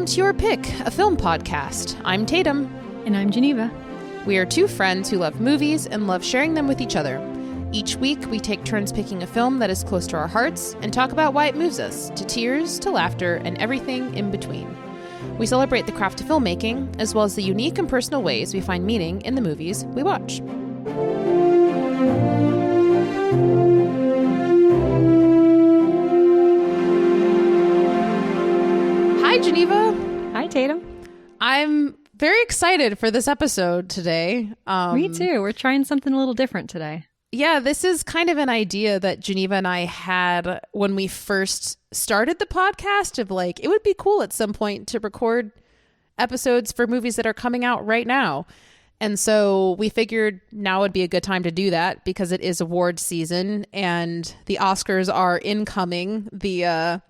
to Your Pick, a film podcast. I'm Tatum. And I'm Geneva. We are two friends who love movies and love sharing them with each other. Each week, we take turns picking a film that is close to our hearts and talk about why it moves us, to tears, to laughter, and everything in between. We celebrate the craft of filmmaking, as well as the unique and personal ways we find meaning in the movies we watch. Hi, Geneva. Hi, Tatum. I'm very excited for this episode today. Me too. We're trying something a little different today. Yeah, this is kind of an idea that Geneva and I had when we first started the podcast of like, it would be cool at some point to record episodes for movies that are coming out right now. And so we figured now would be a good time to do that because it is award season and the Oscars are incoming. The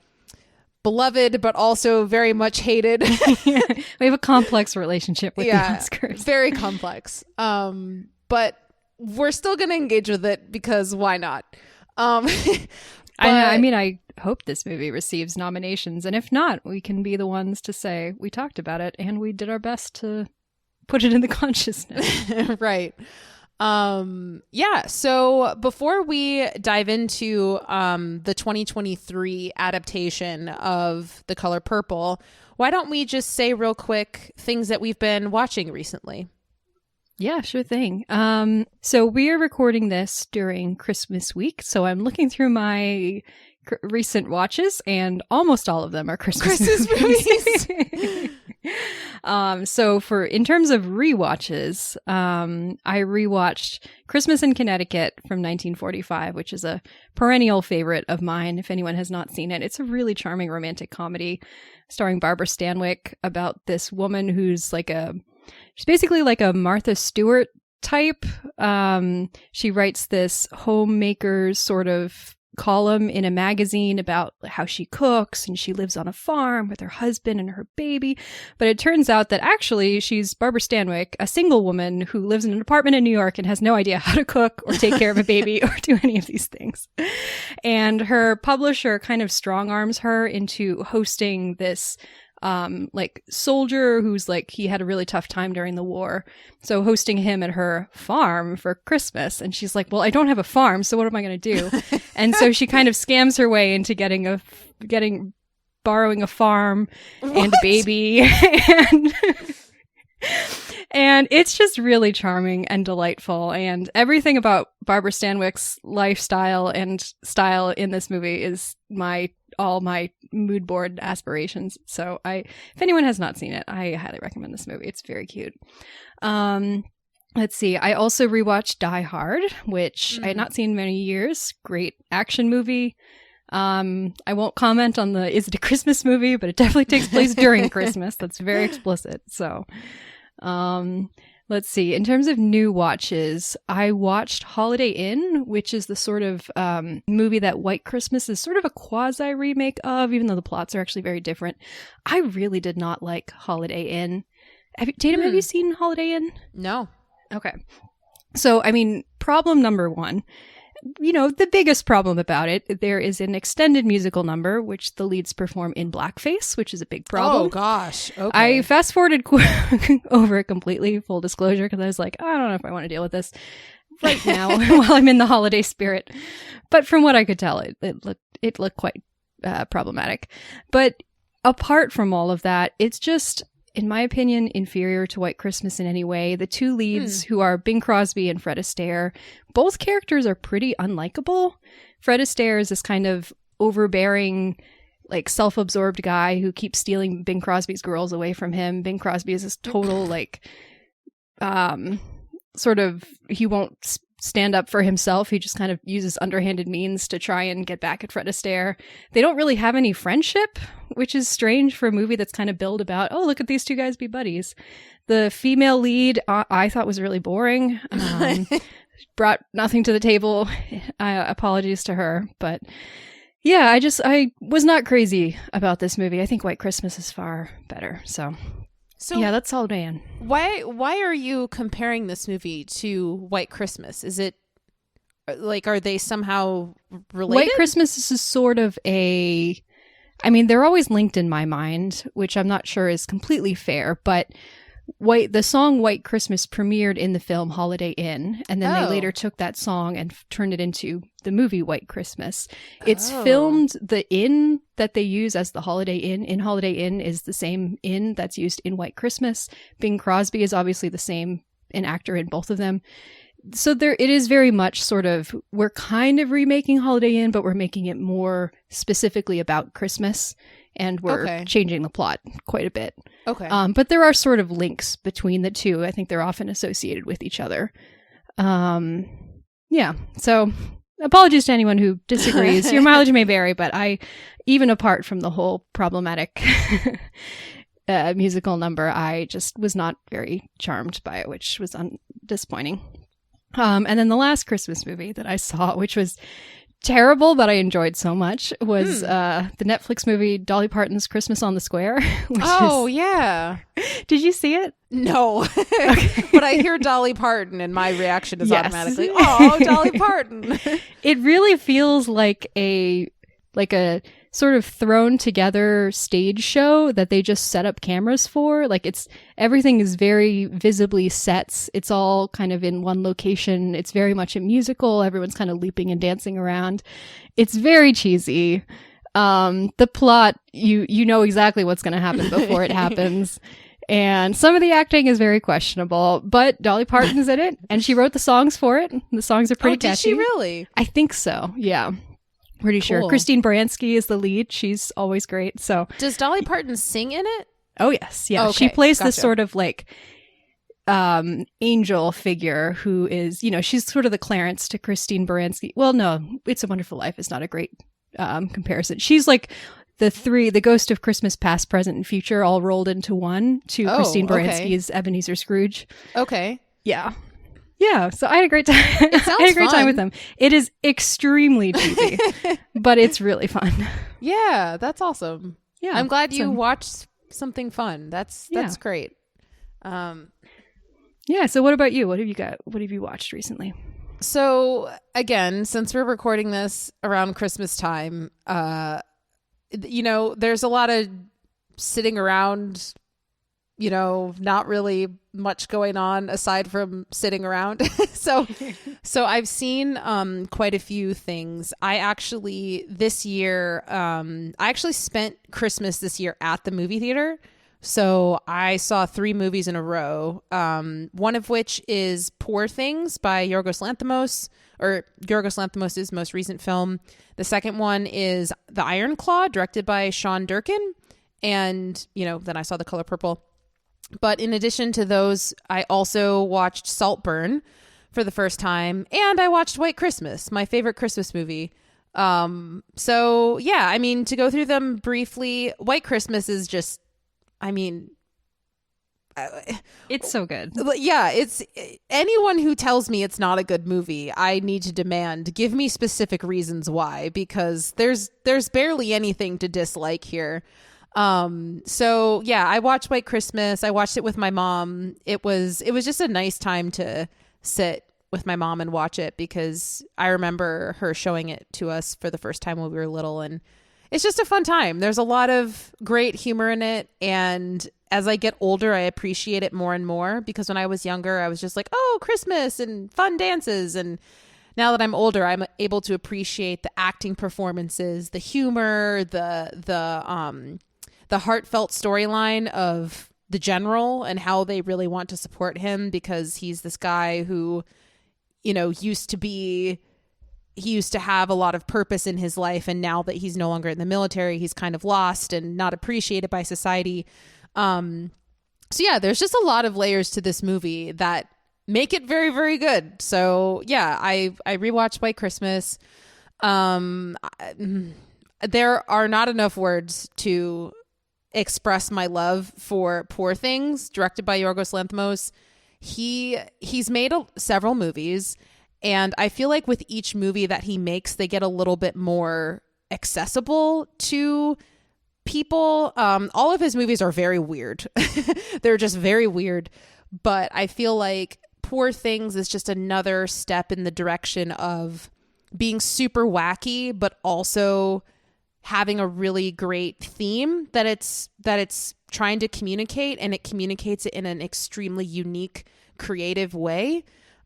beloved, but also very much hated. We have a complex relationship with the Oscars. Very complex. But we're still going to engage with it because why not? I hope this movie receives nominations. And if not, we can be the ones to say we talked about it and we did our best to put it in the consciousness. Right. So before we dive into the 2023 adaptation of The Color Purple, why don't we just say real quick things that we've been watching recently? Yeah, sure thing. So we are recording this during Christmas week. So I'm looking through my recent watches and almost all of them are Christmas movies. So in terms of rewatches, I rewatched Christmas in Connecticut from 1945, which is a perennial favorite of mine. If anyone has not seen it, it's a really charming romantic comedy starring Barbara Stanwyck about this woman who's she's basically like a Martha Stewart type. She writes this homemaker's sort of column in a magazine about how she cooks and she lives on a farm with her husband and her baby. But it turns out that actually she's Barbara Stanwyck, a single woman who lives in an apartment in New York and has no idea how to cook or take care of a baby or do any of these things. And her publisher kind of strong arms her into hosting this soldier who's he had a really tough time during the war. So hosting him at her farm for Christmas. And she's like, well, I don't have a farm, so what am I going to do? And so she kind of scams her way into borrowing a farm and a baby. And it's just really charming and delightful. And everything about Barbara Stanwyck's lifestyle and style in this movie is all my mood board aspirations. So if anyone has not seen it, I highly recommend this movie. It's very cute. Let's see. I also rewatched Die Hard, which I had not seen in many years. Great action movie. I won't comment on is it a Christmas movie, but it definitely takes place during Christmas. That's very explicit. So, let's see. In terms of new watches, I watched Holiday Inn, which is the sort of movie that White Christmas is sort of a quasi remake of, even though the plots are actually very different. I really did not like Holiday Inn. Tatum, have you seen Holiday Inn? No. Okay. So, problem number one. The biggest problem about it, there is an extended musical number, which the leads perform in blackface, which is a big problem. Oh, gosh. Okay. I fast forwarded over it completely, full disclosure, because I was like, I don't know if I want to deal with this right now while I'm in the holiday spirit. But from what I could tell, it looked quite problematic. But apart from all of that, it's just, in my opinion, inferior to White Christmas in any way. The two leads, who are Bing Crosby and Fred Astaire, both characters are pretty unlikable. Fred Astaire is this kind of overbearing, self-absorbed guy who keeps stealing Bing Crosby's girls away from him. Bing Crosby is this total, he won't stand up for himself. He just kind of uses underhanded means to try and get back at Fred Astaire. They don't really have any friendship, which is strange for a movie that's kind of billed about, oh, look at these two guys be buddies. The female lead, I thought was really boring. Brought nothing to the table. Apologies to her. But yeah, I was not crazy about this movie. I think White Christmas is far better. So yeah, that's Holiday Inn. Why are you comparing this movie to White Christmas? Is it are they somehow related? White Christmas is sort of a I mean, they're always linked in my mind, which I'm not sure is completely fair, but the song White Christmas premiered in the film Holiday Inn, and then they later took that song and turned it into the movie White Christmas. It's filmed, the inn that they use as the Holiday Inn in Holiday Inn is the same inn that's used in White Christmas. Bing Crosby is obviously the same, an actor in both of them. So it is very much sort of, we're kind of remaking Holiday Inn, but we're making it more specifically about Christmas, and we're changing the plot quite a bit. Okay. But there are sort of links between the two. I think they're often associated with each other. Yeah. So apologies to anyone who disagrees. Your mileage may vary, but even apart from the whole problematic musical number, I just was not very charmed by it, which was disappointing. And then the last Christmas movie that I saw, which was terrible, but I enjoyed so much, was the Netflix movie Dolly Parton's Christmas on the Square. Yeah. Did you see it? No. But I hear Dolly Parton and my reaction is automatically, oh, Dolly Parton. It really feels like a sort of thrown together stage show that they just set up cameras for. Like, everything is very visibly sets. It's all kind of in one location. It's very much a musical. Everyone's kind of leaping and dancing around. It's very cheesy. The plot, you know exactly what's going to happen before it happens. And some of the acting is very questionable, but Dolly Parton's in it, and she wrote the songs for it. The songs are pretty catchy. Did she really? I think so, yeah. Pretty sure. Christine Baranski is the lead. She's always great. So, does Dolly Parton sing in it? Oh yes, yeah. She plays this sort of like angel figure who is, she's sort of the Clarence to Christine Baranski. Well, no, It's a Wonderful Life is not a great comparison. She's like the ghost of Christmas past, present, and future all rolled into one to Christine Baranski's Ebenezer Scrooge. Okay. Yeah. Yeah, so I had a great time. It sounds I had a great fun. time with them. It is extremely cheesy, but it's really fun. Yeah, that's awesome. Yeah, I'm glad you watched something fun. That's great. Yeah, so what about you? What have you got? What have you watched recently? So again, since we're recording this around Christmas time, there's a lot of sitting around, not really much going on aside from sitting around. So I've seen quite a few things. I actually spent Christmas this year at the movie theater. So I saw 3 movies in a row. One of which is Poor Things by Yorgos Lanthimos, or Yorgos Lanthimos' most recent film. The second one is The Iron Claw, directed by Sean Durkin. And, then I saw The Color Purple. But in addition to those, I also watched Saltburn for the first time, and I watched White Christmas, my favorite Christmas movie. So yeah, I mean, to go through them briefly, White Christmas is just, it's so good. Yeah, it's anyone who tells me it's not a good movie, I need to demand, give me specific reasons why, because there's barely anything to dislike here. So yeah, I watched White Christmas. I watched it with my mom. It was just a nice time to sit with my mom and watch it, because I remember her showing it to us for the first time when we were little, and it's just a fun time. There's a lot of great humor in it, and as I get older, I appreciate it more and more, because when I was younger, I was just like, oh, Christmas and fun dances, and now that I'm older, I'm able to appreciate the acting performances, the humor, the heartfelt storyline of the general and how they really want to support him, because he's this guy who, he used to have a lot of purpose in his life. And now that he's no longer in the military, he's kind of lost and not appreciated by society. So yeah, there's just a lot of layers to this movie that make it very, very good. So yeah, I rewatched White Christmas. There are not enough words to express my love for Poor Things, directed by Yorgos Lanthimos. He's made several movies, and I feel like with each movie that he makes, they get a little bit more accessible to people. All of his movies are very weird. They're just very weird, but I feel like Poor Things is just another step in the direction of being super wacky, but also having a really great theme that it's trying to communicate, and it communicates it in an extremely unique, creative way.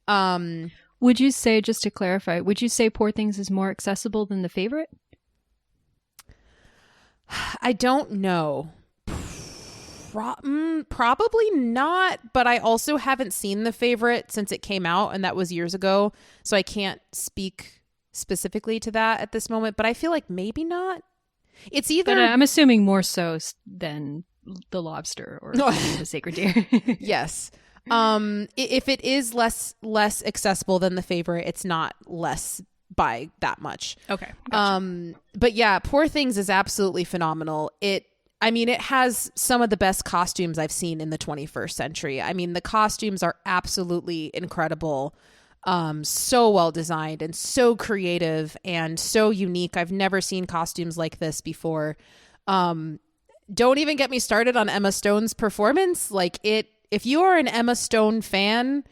Would you say, just to clarify, would you say Poor Things is more accessible than The Favorite? I don't know. Probably not, but I also haven't seen The Favorite since it came out, and that was years ago, so I can't speak specifically to that at this moment, but I feel like maybe not. It's either... But I'm assuming more so than The Lobster or The Sacred Deer. Yes. If it is less accessible than The Favorite, it's not less by that much. Okay. Gotcha. But yeah, Poor Things is absolutely phenomenal. It has some of the best costumes I've seen in the 21st century. I mean, the costumes are absolutely incredible. So well designed and so creative and so unique. I've never seen costumes like this before. Don't even get me started on Emma Stone's performance. Like, if you are an Emma Stone fan,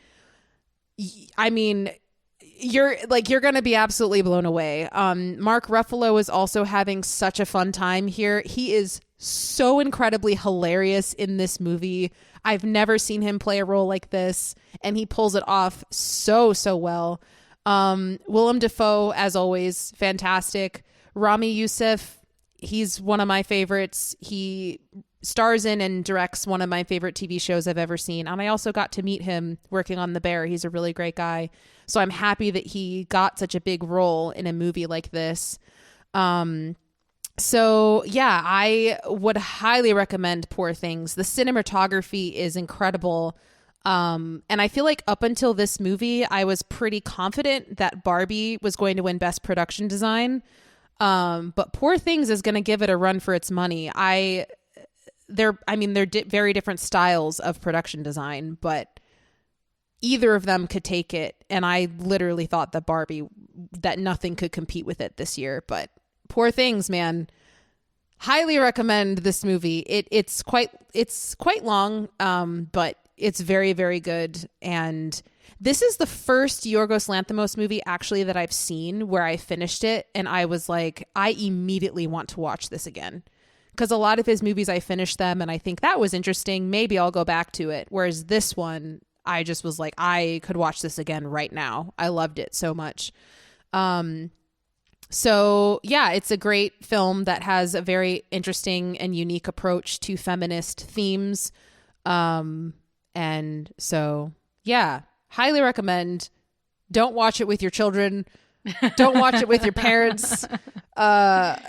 I mean, you're going to be absolutely blown away. Mark Ruffalo is also having such a fun time here. He is so incredibly hilarious in this movie. I've never seen him play a role like this, and he pulls it off so well. Willem Dafoe, as always, fantastic. Rami Youssef, he's one of my favorites. He stars in and directs one of my favorite TV shows I've ever seen, and I also got to meet him working on The Bear. He's a really great guy, so I'm happy that he got such a big role in a movie like this. So yeah, I would highly recommend Poor Things. The cinematography is incredible. And I feel like up until this movie, I was pretty confident that Barbie was going to win Best Production Design. But Poor Things is going to give it a run for its money. They're very different styles of production design, but either of them could take it. And I literally thought that nothing could compete with it this year, but Poor Things, man, highly recommend this movie. It's quite long, but it's very, very good. And this is the first Yorgos Lanthimos movie actually that I've seen where I finished it and I was like, I immediately want to watch this again. Because a lot of his movies, I finished them and I think that was interesting. Maybe I'll go back to it. Whereas this one, I just was like, I could watch this again right now. I loved it so much. So yeah, it's a great film that has a very interesting and unique approach to feminist themes. And so yeah, highly recommend. Don't watch it with your children. Don't watch it with your parents. Don't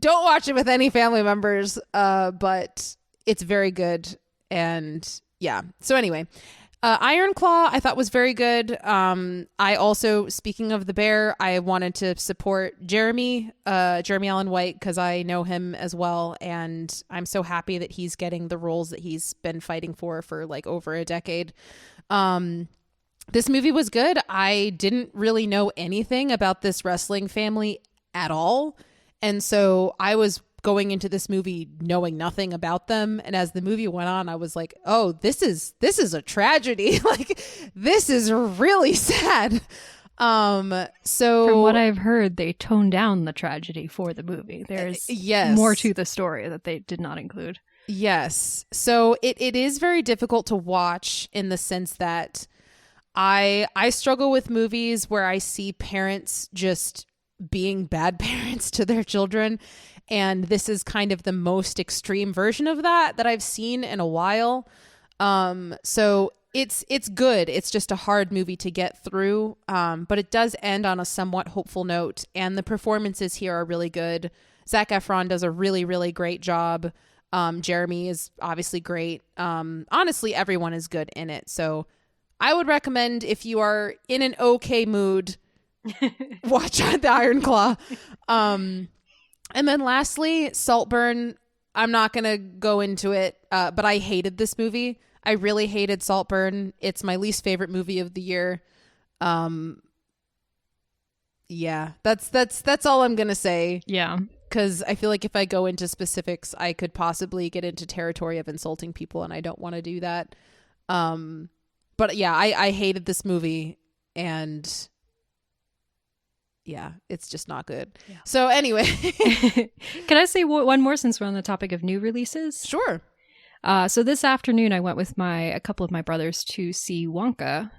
watch it with any family members. But it's very good. And yeah. So anyway, Iron Claw I thought was very good. I also, speaking of The Bear, I wanted to support Jeremy Allen White because I know him as well, and I'm so happy that he's getting the roles that he's been fighting for like over a decade. This movie was good. I didn't really know anything about this wrestling family at all, and so I was going into this movie knowing nothing about them, and as the movie went on I was like, oh, this is a tragedy. Like, this is really sad. So from what I've heard, they toned down the tragedy for the movie. There's more to the story that they did not include. Yes. So it is very difficult to watch in the sense that I struggle with movies where I see parents just being bad parents to their children. And this is kind of the most extreme version of that I've seen in a while. So it's good. It's just a hard movie to get through. But it does end on a somewhat hopeful note. And the performances here are really good. Zac Efron does a really, really great job. Jeremy is obviously great. Honestly, everyone is good in it. So I would recommend, if you are in an okay mood, watch The Iron Claw. And then lastly, Saltburn. I'm not going to go into it, but I hated this movie. I really hated Saltburn. It's my least favorite movie of the year. Yeah, that's all I'm going to say. Yeah. Because I feel like if I go into specifics, I could possibly get into territory of insulting people, and I don't want to do that. But yeah, I hated this movie, and yeah, it's just not good. Yeah. So anyway. Can I say one more since we're on the topic of new releases? Sure. So this afternoon I went with a couple of my brothers to see Wonka,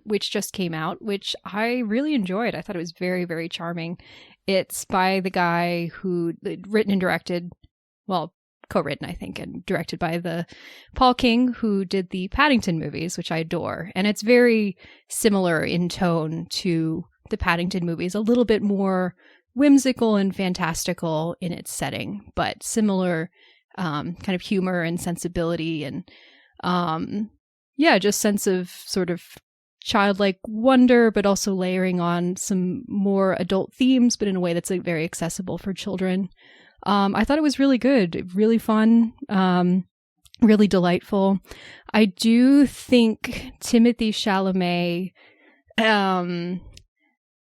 which just came out, which I really enjoyed. I thought it was very, very charming. It's by the guy who written and directed, well, co-written, I think, and directed by the Paul King, who did the Paddington movies, which I adore. And it's very similar in tone to the Paddington movies, a little bit more whimsical and fantastical in its setting, but similar kind of humor and sensibility and just sense of sort of childlike wonder, but also layering on some more adult themes, but in a way that's like very accessible for children. I thought it was really good, really fun, really delightful. I do think Timothée Chalamet,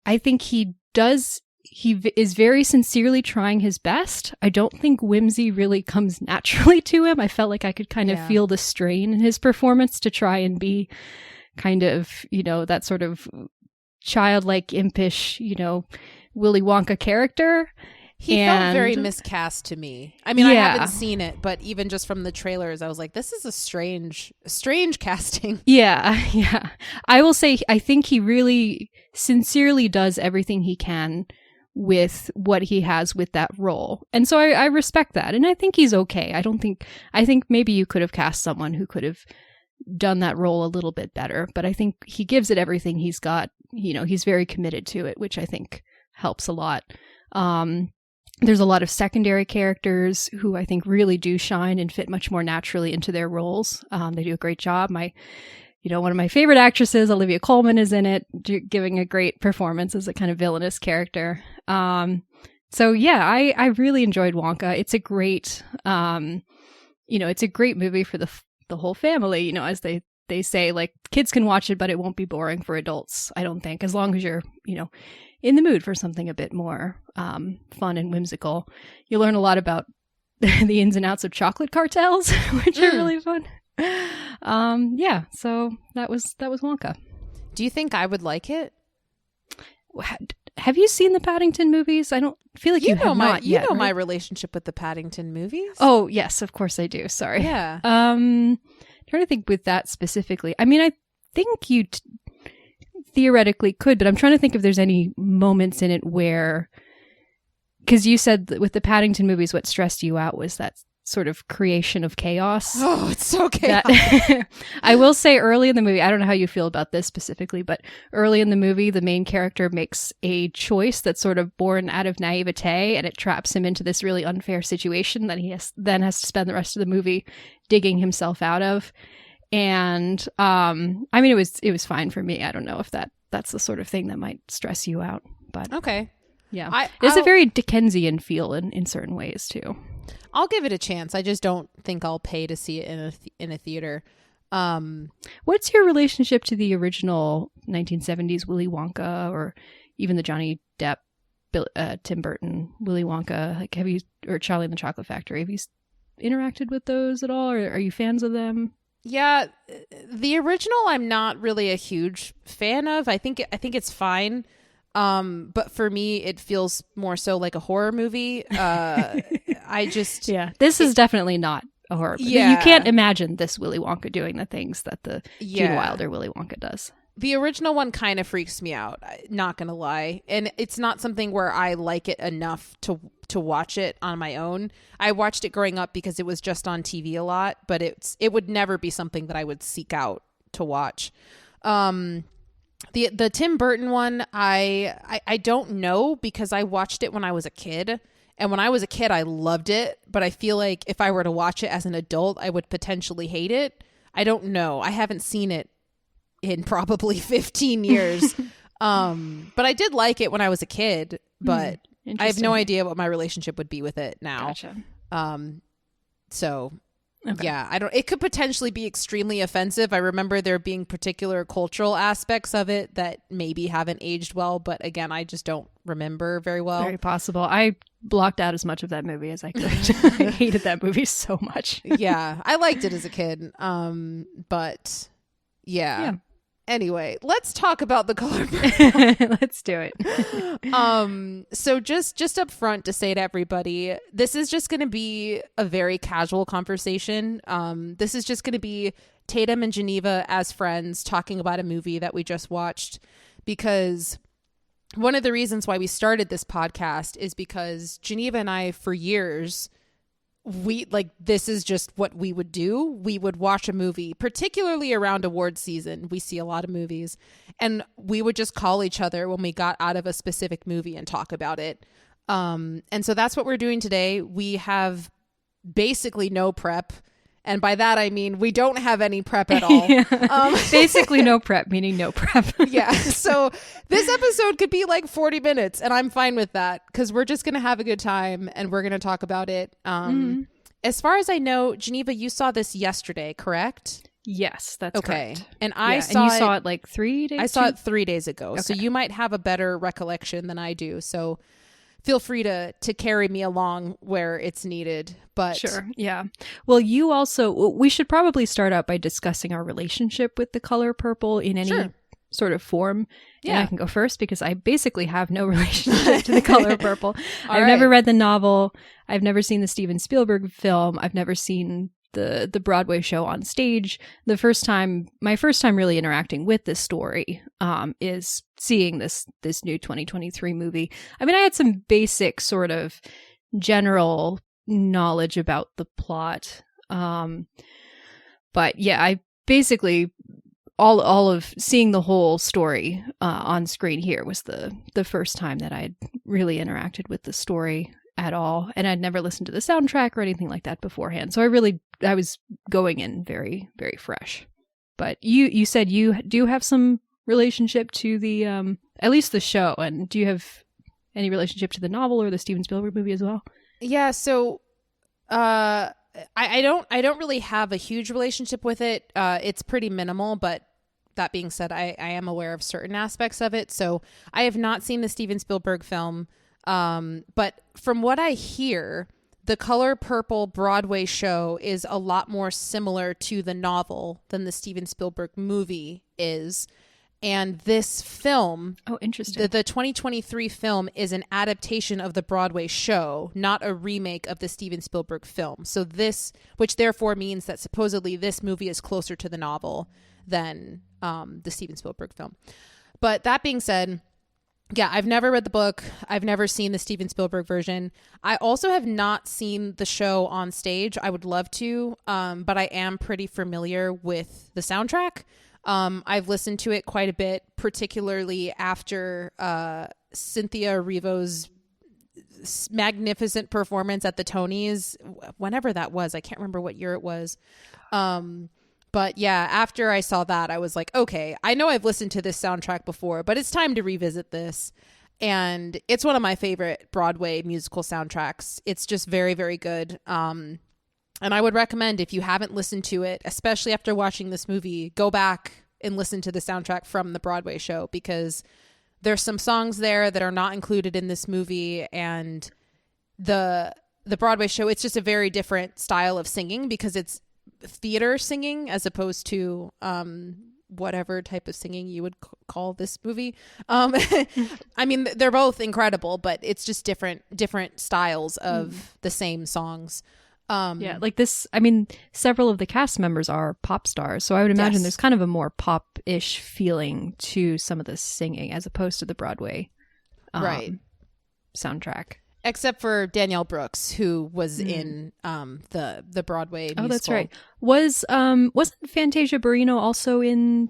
I think he is very sincerely trying his best. I don't think whimsy really comes naturally to him. I felt like I could kind of feel the strain in his performance to try and be kind of, that sort of childlike, impish, Willy Wonka character. He felt very miscast to me. I mean, I haven't seen it, but even just from the trailers, I was like, this is a strange casting. Yeah. I will say, I think he really sincerely does everything he can with what he has with that role. And so I respect that. And I think he's okay. I think maybe you could have cast someone who could have done that role a little bit better, but I think he gives it everything he's got. He's very committed to it, which I think helps a lot. There's a lot of secondary characters who I think really do shine and fit much more naturally into their roles. They do a great job. One of my favorite actresses, Olivia Colman, is in it, giving a great performance as a kind of villainous character. So yeah, I really enjoyed Wonka. It's a great, it's a great movie for the whole family. As they say, like, kids can watch it, but it won't be boring for adults, I don't think, as long as you're, in the mood for something a bit more fun and whimsical. You learn a lot about the ins and outs of chocolate cartels, which are really fun. So that was Wonka. Do you think I would like it? Have you seen the Paddington movies? I don't feel like you have not yet. You know my relationship with the Paddington movies? Oh, yes, of course I do. Sorry. Yeah. Trying to think with that specifically. I mean, I think you theoretically could, but I'm trying to think if there's any moments in it where, because you said that with the Paddington movies, what stressed you out was that sort of creation of chaos. Oh, it's so chaotic. I will say early in the movie, I don't know how you feel about this specifically, but early in the movie, the main character makes a choice that's sort of born out of naivete, and it traps him into this really unfair situation that he has to spend the rest of the movie digging himself out of. And I mean, it was fine for me. I don't know if that's the sort of thing that might stress you out, but okay. Yeah, there's a very Dickensian feel in certain ways too. I'll give it a chance. I just don't think I'll pay to see it in a theater. What's your relationship to the original 1970s Willy Wonka, or even the Johnny Depp, Tim Burton Willy Wonka? Like, or Charlie and the Chocolate Factory? Have you interacted with those at all, or are you fans of them? Yeah, the original I'm not really a huge fan of. I think it's fine. But for me, it feels more so like a horror movie. This is definitely not a horror movie. Yeah. You can't imagine this Willy Wonka doing the things that the Gene Wilder Willy Wonka does. The original one kind of freaks me out, not gonna lie. And it's not something where I like it enough to watch it on my own. I watched it growing up because it was just on TV a lot, but it would never be something that I would seek out to watch. The Tim Burton one, I don't know, because I watched it when I was a kid. And when I was a kid, I loved it. But I feel like if I were to watch it as an adult, I would potentially hate it. I don't know. I haven't seen it in probably 15 years. But I did like it when I was a kid. But I have no idea what my relationship would be with it now. Gotcha. So... Okay. Yeah, it could potentially be extremely offensive. I remember there being particular cultural aspects of it that maybe haven't aged well, but again, I just don't remember very well. Very possible. I blocked out as much of that movie as I could. I hated that movie so much. Yeah, I liked it as a kid. But yeah. Anyway, let's talk about The Color Purple. Let's do it. So just up front to say to everybody, this is just going to be a very casual conversation. This is just going to be Tatum and Geneva as friends talking about a movie that we just watched, because one of the reasons why we started this podcast is because Geneva and I, for years, this is just what we would do. We would watch a movie, particularly around award season. We see a lot of movies, and we would just call each other when we got out of a specific movie and talk about it. And so that's what we're doing today. We have basically no prep. And by that, I mean, we don't have any prep at all. Basically no prep, meaning no prep. Yeah. So this episode could be like 40 minutes, and I'm fine with that because we're just going to have a good time and we're going to talk about it. As far as I know, Geneva, you saw this yesterday, correct? Yes, that's correct. And and you saw it like 3 days? I saw it 3 days ago. Okay. So you might have a better recollection than I do. So feel free to carry me along where it's needed. But sure. Yeah. Well, we should probably start out by discussing our relationship with The Color Purple in any sort of form. Yeah. And I can go first because I basically have no relationship to The Color Purple. I've never read the novel. I've never seen the Steven Spielberg film. I've never seen the Broadway show on stage. My first time really interacting with this story is seeing this new 2023 movie. I mean, I had some basic sort of general knowledge about the plot, but yeah, I basically all of seeing the whole story on screen here was the first time that I'd really interacted with the story at all, and I'd never listened to the soundtrack or anything like that beforehand. So I was going in very, very fresh. But you said you do have some relationship to the at least the show, and do you have any relationship to the novel or the Steven Spielberg movie as well? Yeah, so I don't really have a huge relationship with it. It's pretty minimal, but that being said, I am aware of certain aspects of it. So I have not seen the Steven Spielberg film. But from what I hear, the Color Purple Broadway show is a lot more similar to the novel than the Steven Spielberg movie is. And this film, interesting. The 2023 film is an adaptation of the Broadway show, not a remake of the Steven Spielberg film. So which therefore means that supposedly this movie is closer to the novel than the Steven Spielberg film. But that being said, yeah, I've never read the book. I've never seen the Steven Spielberg version. I also have not seen the show on stage. I would love to, but I am pretty familiar with the soundtrack. I've listened to it quite a bit, particularly after Cynthia Erivo's magnificent performance at the Tonys, whenever that was. I can't remember what year it was. But yeah, after I saw that, I was like, okay, I know I've listened to this soundtrack before, but it's time to revisit this. And it's one of my favorite Broadway musical soundtracks. It's just very, very good. And I would recommend, if you haven't listened to it, especially after watching this movie, go back and listen to the soundtrack from the Broadway show, because there's some songs there that are not included in this movie. And the Broadway show, it's just a very different style of singing because it's theater singing as opposed to whatever type of singing you would call this movie. I mean, they're both incredible, but it's just different styles of the same songs. Yeah, like this, I mean, several of the cast members are pop stars, so I would imagine there's kind of a more pop-ish feeling to some of the singing as opposed to the Broadway soundtrack. Except for Danielle Brooks, who was in the Broadway musical. Oh, that's right. Wasn't Fantasia Barrino also in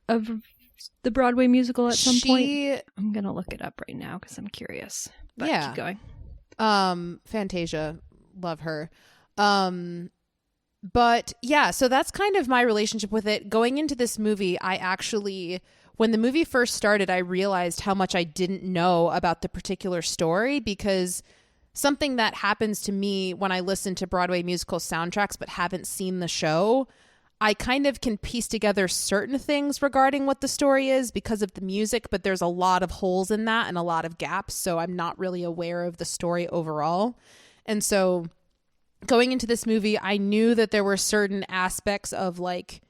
the Broadway musical at some point? I'm going to look it up right now because I'm curious. But keep going. Fantasia, love her. But yeah, so that's kind of my relationship with it. Going into this movie, when the movie first started, I realized how much I didn't know about the particular story, because something that happens to me when I listen to Broadway musical soundtracks but haven't seen the show, I kind of can piece together certain things regarding what the story is because of the music, but there's a lot of holes in that and a lot of gaps, so I'm not really aware of the story overall. And so going into this movie, I knew that there were certain aspects of like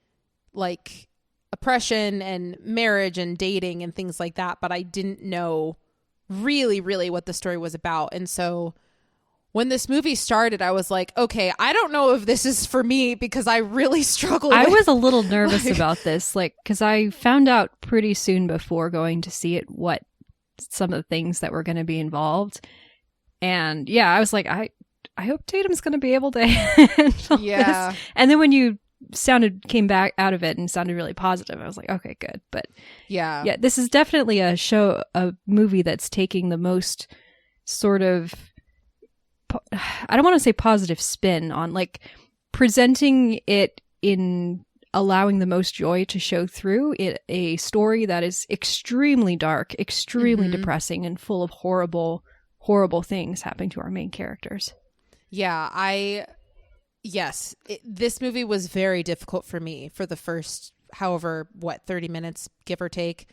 oppression and marriage and dating and things like that, but I didn't know really what the story was about. And so when this movie started, I was like, okay, I don't know if this is for me because I really struggled. I was a little nervous about this, like, because I found out pretty soon before going to see it what some of the things that were going to be involved. And yeah, I was like, I hope Tatum's going to be able to handle this. And then when you came back out of it and sounded really positive, I was like, okay, good. But yeah, this is definitely a movie that's taking the most sort of, I don't want to say positive spin on, like, presenting it in allowing the most joy to show through it, a story that is extremely dark, extremely depressing, and full of horrible things happening to our main characters. Yeah, this movie was very difficult for me for the first, 30 minutes, give or take.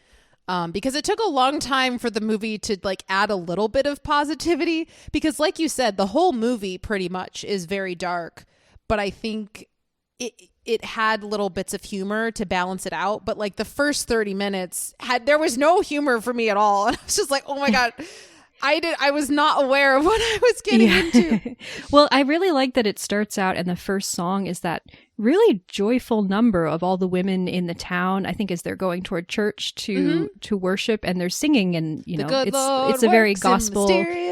Because it took a long time for the movie to like add a little bit of positivity, because like you said, the whole movie pretty much is very dark, but I think it had little bits of humor to balance it out. But like the first 30 minutes there was no humor for me at all. And I was just like, oh my God, I was not aware of what I was getting into. Well, I really like that it starts out and the first song is that really joyful number of all the women in the town, I think, as they're going toward church to worship, and they're singing, and you know, it's a very gospel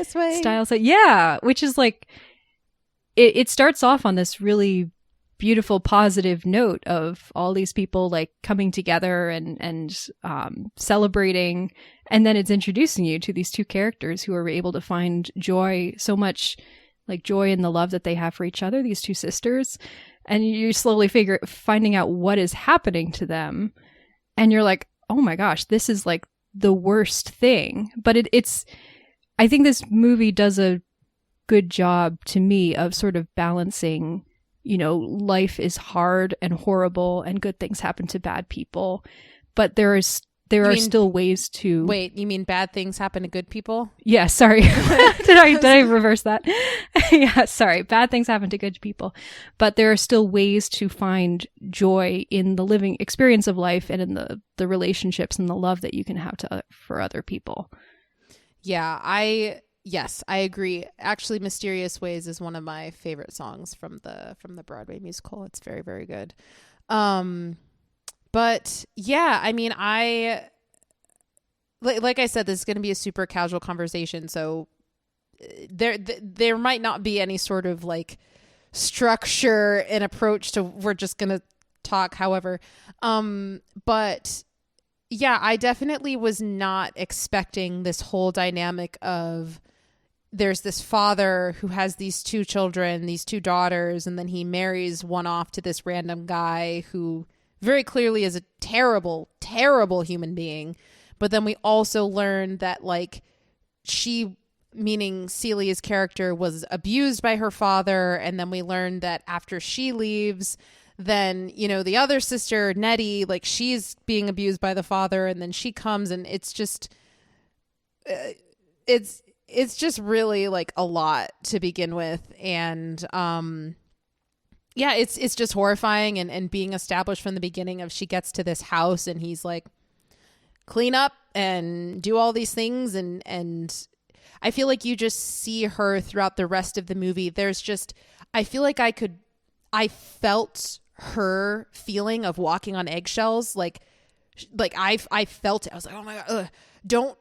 style. So yeah, which is like it starts off on this really beautiful positive note of all these people like coming together and celebrating, and then it's introducing you to these two characters who are able to find joy, so much joy in the love that they have for each other, these two sisters, and you slowly finding out what is happening to them, and you're like, oh my gosh, this is like the worst thing. But it's I think this movie does a good job to me of sort of balancing, you know, life is hard and horrible and good things happen to bad people, but there are still ways to... Wait, you mean bad things happen to good people? Yeah, sorry. Did I reverse that? Yeah, sorry. Bad things happen to good people, but there are still ways to find joy in the living experience of life and in the relationships and the love that you can have for other people. Yeah, Yes, I agree. Actually, Mysterious Ways is one of my favorite songs from the Broadway musical. It's very, very good. But yeah, I mean, like I said, this is going to be a super casual conversation. So there might not be any sort of like structure and approach to, we're just going to talk however. But yeah, I definitely was not expecting this whole dynamic of there's this father who has these two children, these two daughters, and then he marries one off to this random guy who very clearly is a terrible, terrible human being. But then we also learn that like she, meaning Celia's character, was abused by her father. And then we learn that after she leaves, then, you know, the other sister, Nettie, like she's being abused by the father, and then she comes, and it's just, it's just really like a lot to begin with. And, yeah, it's just horrifying and being established from the beginning of she gets to this house and he's like, clean up and do all these things. And I feel like you just see her throughout the rest of the movie. There's just, I feel like I felt her feeling of walking on eggshells. Like I felt it. I was like, oh my God, don't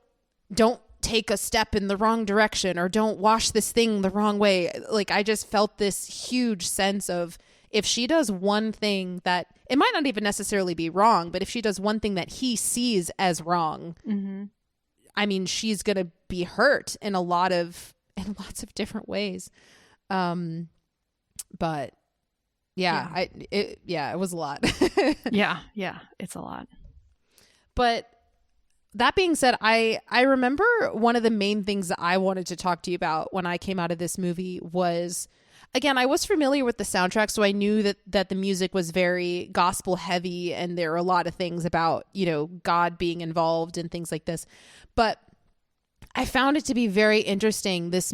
take a step in the wrong direction, or don't wash this thing the wrong way. Like I just felt this huge sense of, if she does one thing that, it might not even necessarily be wrong, but if she does one thing that he sees as wrong, I mean, she's going to be hurt in lots of different ways. But yeah, it was a lot. yeah, it's a lot. But that being said, I remember one of the main things that I wanted to talk to you about when I came out of this movie was, again, I was familiar with the soundtrack, so I knew that the music was very gospel heavy, and there are a lot of things about, you know, God being involved and things like this. But I found it to be very interesting, this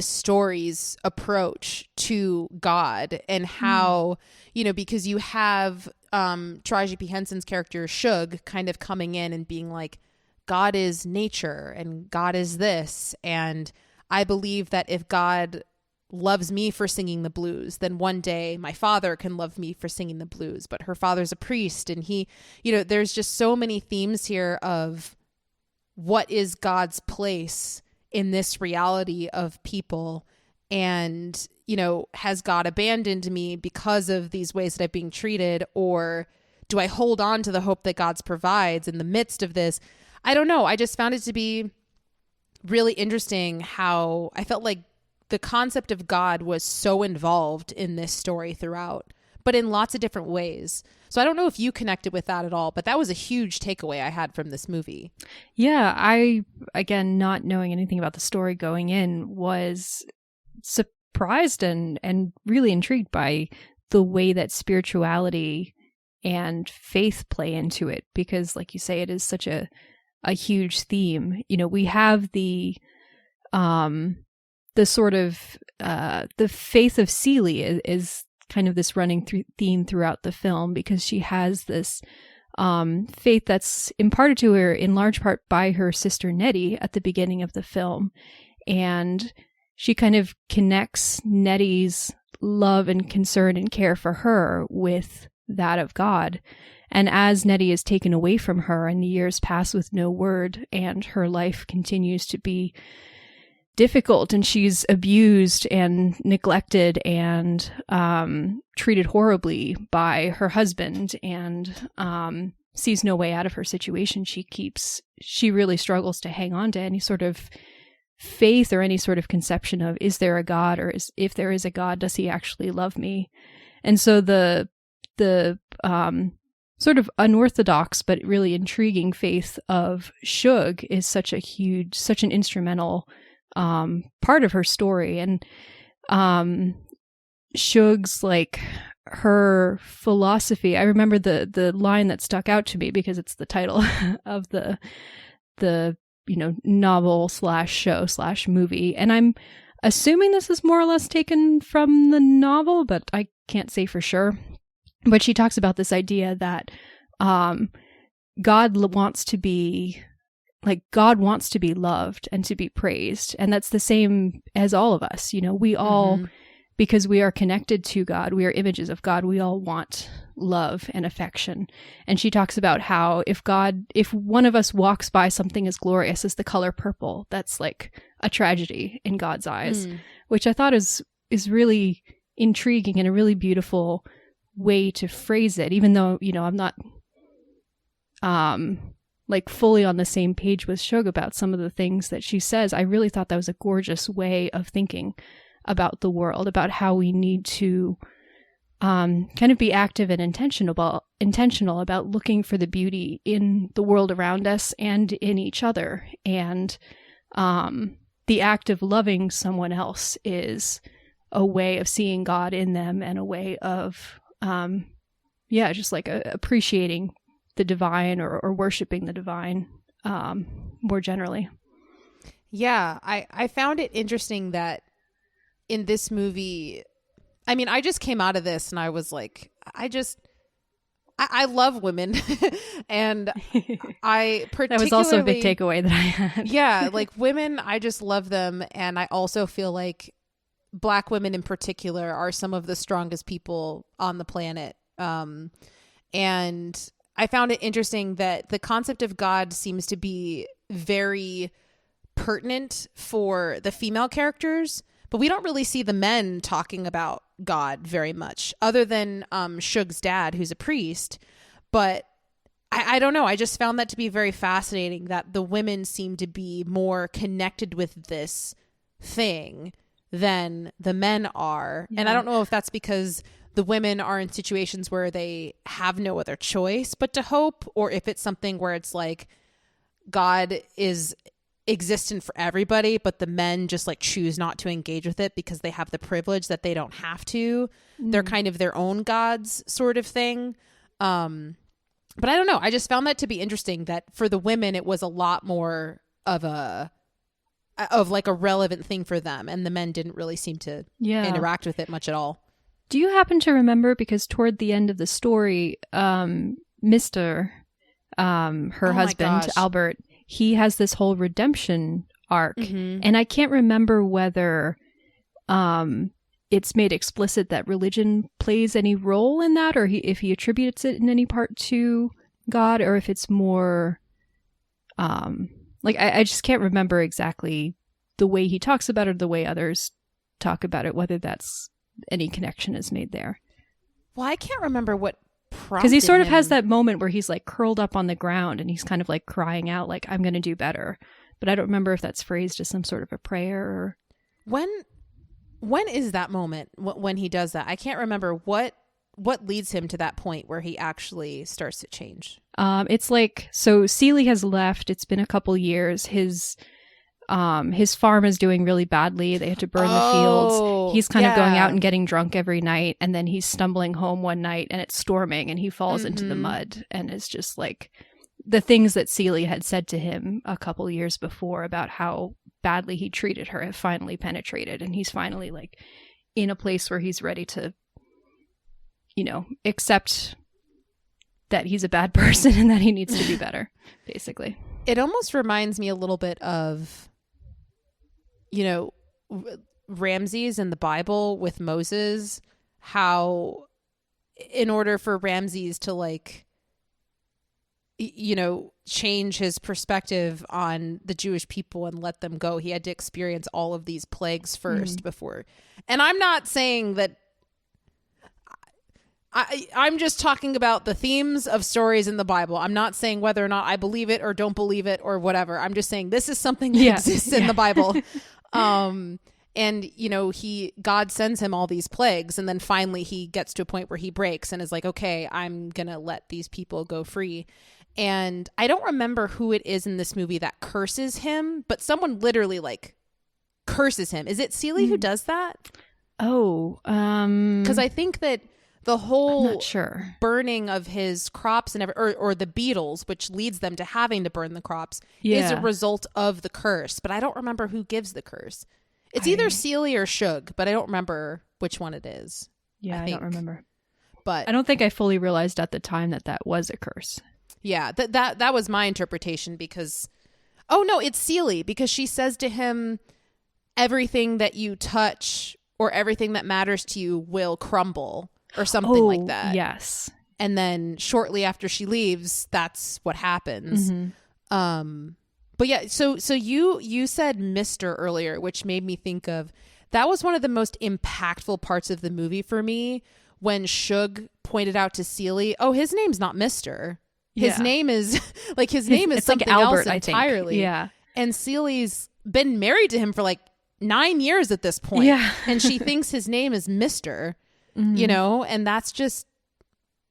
story's approach to God and how, because you have Taraji P. Henson's character Shug kind of coming in and being like, God is nature and God is this. And I believe that if God loves me for singing the blues, then one day my father can love me for singing the blues. But her father's a priest, and he, there's just so many themes here of what is God's place in this reality of people. And, has God abandoned me because of these ways that I'm being treated? Or do I hold on to the hope that God's provides in the midst of this? I don't know. I just found it to be really interesting how I felt like the concept of God was so involved in this story throughout, but in lots of different ways. So I don't know if you connected with that at all, but that was a huge takeaway I had from this movie. Yeah, I, again, not knowing anything about the story going in, was surprised and really intrigued by the way that spirituality and faith play into it, because like you say, it is such a huge theme. We have the sort of the faith of Celie is kind of this running theme throughout the film, because she has this faith that's imparted to her in large part by her sister Nettie at the beginning of the film. And she kind of connects Nettie's love and concern and care for her with that of God. And as Nettie is taken away from her and the years pass with no word, and her life continues to be difficult, and she's abused and neglected and treated horribly by her husband, and sees no way out of her situation, she really struggles to hang on to any sort of faith or any sort of conception of, is there a God, or if there is a God, does he actually love me? And so the sort of unorthodox but really intriguing faith of Shug is such an instrumental part of her story. And Shug's, like, her philosophy, I remember the line that stuck out to me because it's the title of the novel / show / movie, and I'm assuming this is more or less taken from the novel, but I can't say for sure. But she talks about this idea that God wants to be loved and to be praised. And that's the same as all of us. We all, because we are connected to God, we are images of God, we all want love and affection. And she talks about how if one of us walks by something as glorious as the color purple, that's like a tragedy in God's eyes, which I thought is really intriguing and a really beautiful way to phrase it, even though, I'm not like fully on the same page with Shug about some of the things that she says. I really thought that was a gorgeous way of thinking about the world, about how we need to kind of be active and intentional about looking for the beauty in the world around us and in each other. And the act of loving someone else is a way of seeing God in them, and a way of just like appreciating the divine or worshiping the divine more generally. Yeah, I found it interesting that in this movie, I mean, I just came out of this and I was like, I love women. And I particularly... That was also a big takeaway that I had. Yeah, like women, I just love them. And I also feel like Black women in particular are some of the strongest people on the planet. And I found it interesting that the concept of God seems to be very pertinent for the female characters, but we don't really see the men talking about God very much, other than Shug's dad, who's a priest. But I don't know. I just found that to be very fascinating, that the women seem to be more connected with this thing than the men are. Yeah. And I don't know if that's because the women are in situations where they have no other choice but to hope, or if it's something where it's like God is existent for everybody, but the men just like choose not to engage with it because they have the privilege that they don't have to. They're kind of their own gods sort of thing. But I don't know. I just found that to be interesting, that for the women, it was a lot more of a of like a relevant thing for them, and the men didn't really seem to interact with it much at all. Do you happen to remember, because toward the end of the story, Mr. Her husband, Albert, he has this whole redemption arc, and I can't remember whether it's made explicit that religion plays any role in that, or if he attributes it in any part to God, or if it's more like I just can't remember exactly the way he talks about it or the way others talk about it, whether that's any connection is made there. Well, I can't remember what prompted because he sort of him. has that moment where he's like curled up on the ground and he's kind of like crying out like, I'm going to do better. But I don't remember if that's phrased as some sort of a prayer or... When is that moment when he does that? I can't remember what leads him to that point where he actually starts to change. It's like, so Seeley has left. It's been a couple years. His farm is doing really badly. They had to burn the fields. He's kind of going out and getting drunk every night. And then he's stumbling home one night and it's storming and he falls into the mud. And it's just like the things that Seeley had said to him a couple years before about how badly he treated her have finally penetrated. And he's finally like in a place where he's ready to, you know, accept that he's a bad person and that he needs to do better, basically. It almost reminds me a little bit of, you know, Ramses in the Bible with Moses, how in order for Ramses to like, you know, change his perspective on the Jewish people and let them go, he had to experience all of these plagues first before. And I'm not saying that I'm just talking about the themes of stories in the Bible. I'm not saying whether or not I believe it or don't believe it or whatever. I'm just saying this is something that exists in the Bible. And, you know, God sends him all these plagues. And then finally he gets to a point where he breaks and is like, okay, I'm going to let these people go free. And I don't remember who it is in this movie that curses him, but someone literally like curses him. Is it Seeley who does that? Oh, because I think that the whole burning of his crops and or the beetles, which leads them to having to burn the crops, is a result of the curse. But I don't remember who gives the curse. It's either Seeley or Shug, but I don't remember which one it is. Yeah, I don't remember. But I don't think I fully realized at the time that was a curse. Yeah, that was my interpretation because, oh no, it's Seeley, because she says to him, everything that you touch or everything that matters to you will crumble. Or something like that. Yes. And then shortly after she leaves, that's what happens. But yeah, so you said Mr. earlier, which made me think of, that was one of the most impactful parts of the movie for me, when Shug pointed out to Seeley, oh, his name's not Mr. His name is it's something like Albert, else entirely. I think. Yeah. And Seeley's been married to him for like 9 years at this point. Yeah. And she thinks his name is Mr. You know, and that's just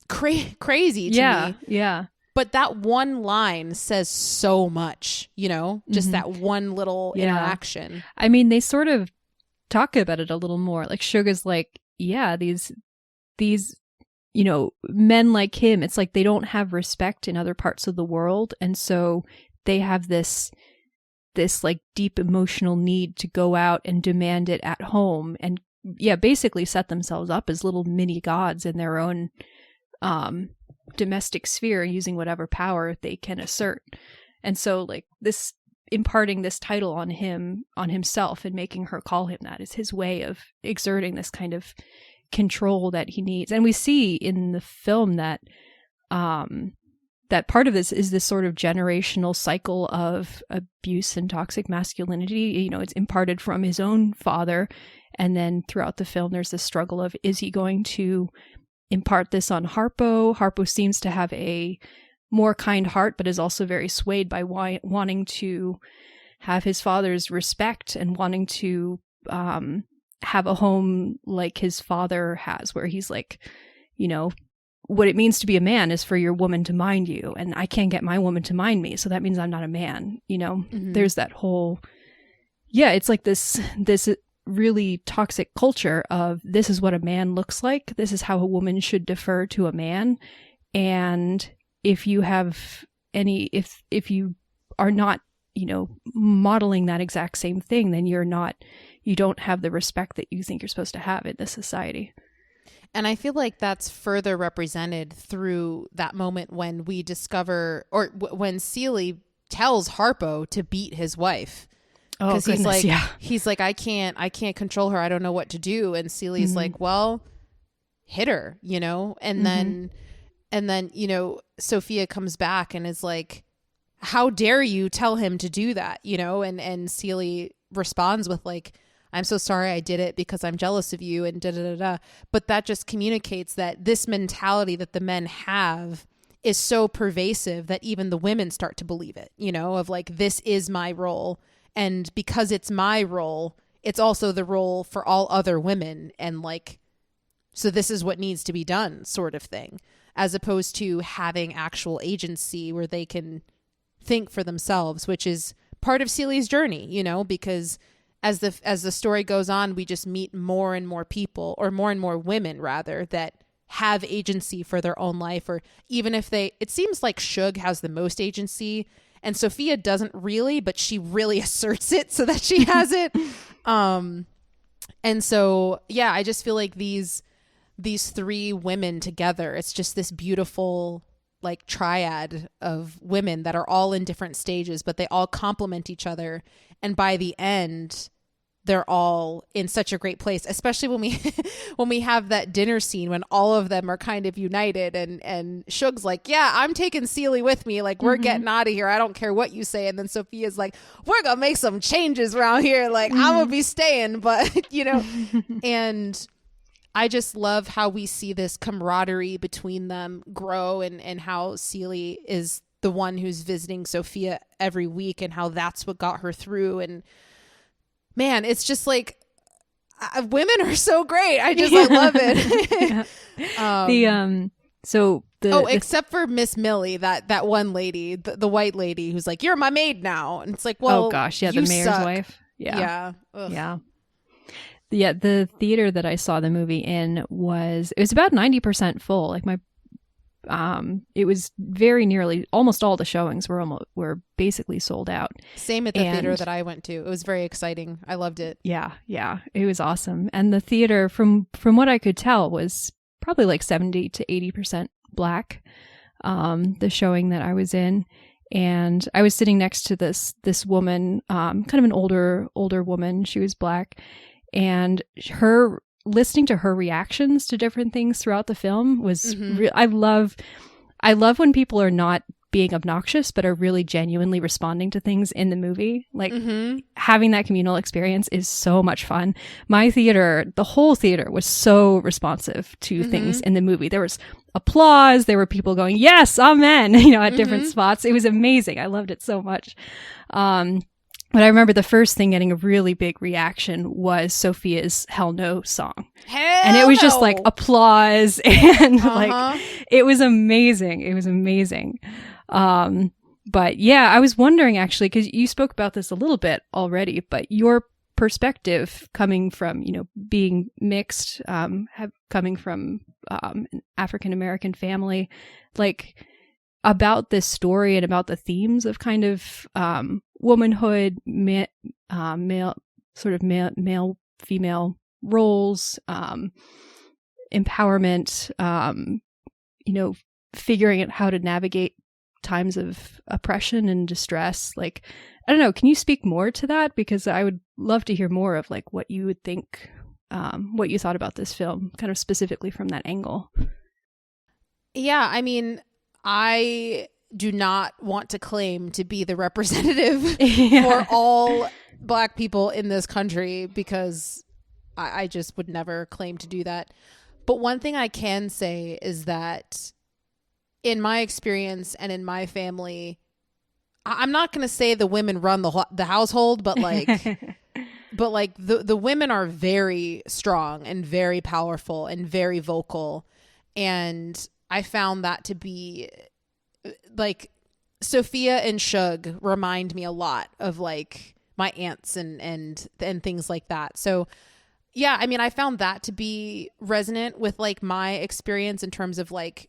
crazy to me. Yeah. But that one line says so much, you know, just that one little interaction. I mean, they sort of talk about it a little more. Like Sugar's like, yeah, these, you know, men like him, it's like they don't have respect in other parts of the world. And so they have this like deep emotional need to go out and demand it at home and basically set themselves up as little mini gods in their own domestic sphere, using whatever power they can assert. And so like this, imparting this title on himself and making her call him that is his way of exerting this kind of control that he needs. And we see in the film that that part of this is this sort of generational cycle of abuse and toxic masculinity. You know, it's imparted from his own father. And then throughout the film, there's this struggle of, is he going to impart this on Harpo? Harpo seems to have a more kind heart, but is also very swayed by wanting to have his father's respect and wanting to have a home like his father has, where he's like, you know, what it means to be a man is for your woman to mind you, and I can't get my woman to mind me, so that means I'm not a man, you know? There's that whole, it's like this really toxic culture of, this is what a man looks like, this is how a woman should defer to a man, and if you have if you are not modeling that exact same thing, then you don't have the respect that you think you're supposed to have in this society. And I feel like that's further represented through that moment when we discover, or when Seeley tells Harpo to beat his wife. Oh, goodness, he's like, I can't control her. I don't know what to do. And Seeley's like, well, hit her, and then, Sophia comes back and is like, how dare you tell him to do that, and Seeley responds with like, I'm so sorry I did it because I'm jealous of you and da da da da. But that just communicates that this mentality that the men have is so pervasive that even the women start to believe it, of like, this is my role. And because it's my role, it's also the role for all other women. And like, so this is what needs to be done, sort of thing, as opposed to having actual agency where they can think for themselves, which is part of Seeley's journey, because as the story goes on, we just meet more and more people, or more and more women rather, that have agency for their own life. Or even if it seems like Shug has the most agency and Sophia doesn't really, but she really asserts it so that she has it. And so, yeah, I just feel like these three women together, it's just this beautiful like triad of women that are all in different stages, but they all complement each other. And by the end, they're all in such a great place, especially when we have that dinner scene when all of them are kind of united, and Shug's like, yeah, I'm taking Seeley with me. Like, we're getting out of here. I don't care what you say. And then Sophia's like, we're going to make some changes around here. Like, I'm going to be staying, but and I just love how we see this camaraderie between them grow, and how Seeley is the one who's visiting Sophia every week, and how that's what got her through. And man, it's just like, women are so great. I love it. Except for Miss Millie, that one lady, the white lady who's like, you're my maid now. And it's like, well, oh gosh, yeah, the mayor's wife. Yeah. Yeah, the theater that I saw the movie in was about 90% full. Like it was very nearly, almost all the showings were basically sold out. Same at the theater that I went to. It was very exciting. I loved it. Yeah, it was awesome. And the theater, from what I could tell, was probably like 70 to 80% Black. The showing that I was in, and I was sitting next to this woman, kind of an older woman. She was Black. And listening to her reactions to different things throughout the film was I love when people are not being obnoxious but are really genuinely responding to things in the movie. Like having that communal experience is so much fun. The whole theater was so responsive to things in the movie. There was applause, there were people going, yes, amen, at different spots. It was amazing. I loved it so much. But I remember the first thing getting a really big reaction was Sophia's Hell No song. And it was just like applause, and like, it was amazing. It was amazing. But yeah, I was wondering actually, because you spoke about this a little bit already, but your perspective coming from, being mixed, coming from an African-American family, like, about this story and about the themes of kind of womanhood, male female roles, empowerment, figuring out how to navigate times of oppression and distress. Like, I don't know, can you speak more to that? Because I would love to hear more of like what you would think, what you thought about this film, kind of specifically from that angle. Yeah, I mean, I do not want to claim to be the representative for all Black people in this country, because I just would never claim to do that. But one thing I can say is that in my experience and in my family, I'm not going to say the women run the household, but like, the women are very strong and very powerful and very vocal. And I found that to be like, Sophia and Shug remind me a lot of like my aunts and things like that. So yeah, I mean, I found that to be resonant with like my experience in terms of like,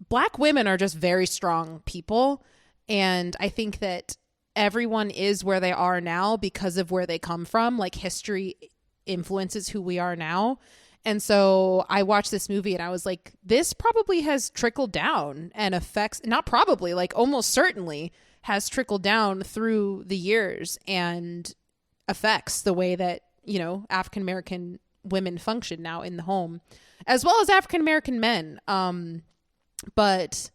Black women are just very strong people. And I think that everyone is where they are now because of where they come from. Like history influences who we are now. And so I watched this movie and I was like, this probably has trickled down and affects, not probably, like almost certainly has trickled down through the years and affects the way that, you know, African American women function now in the home, as well as African American men. But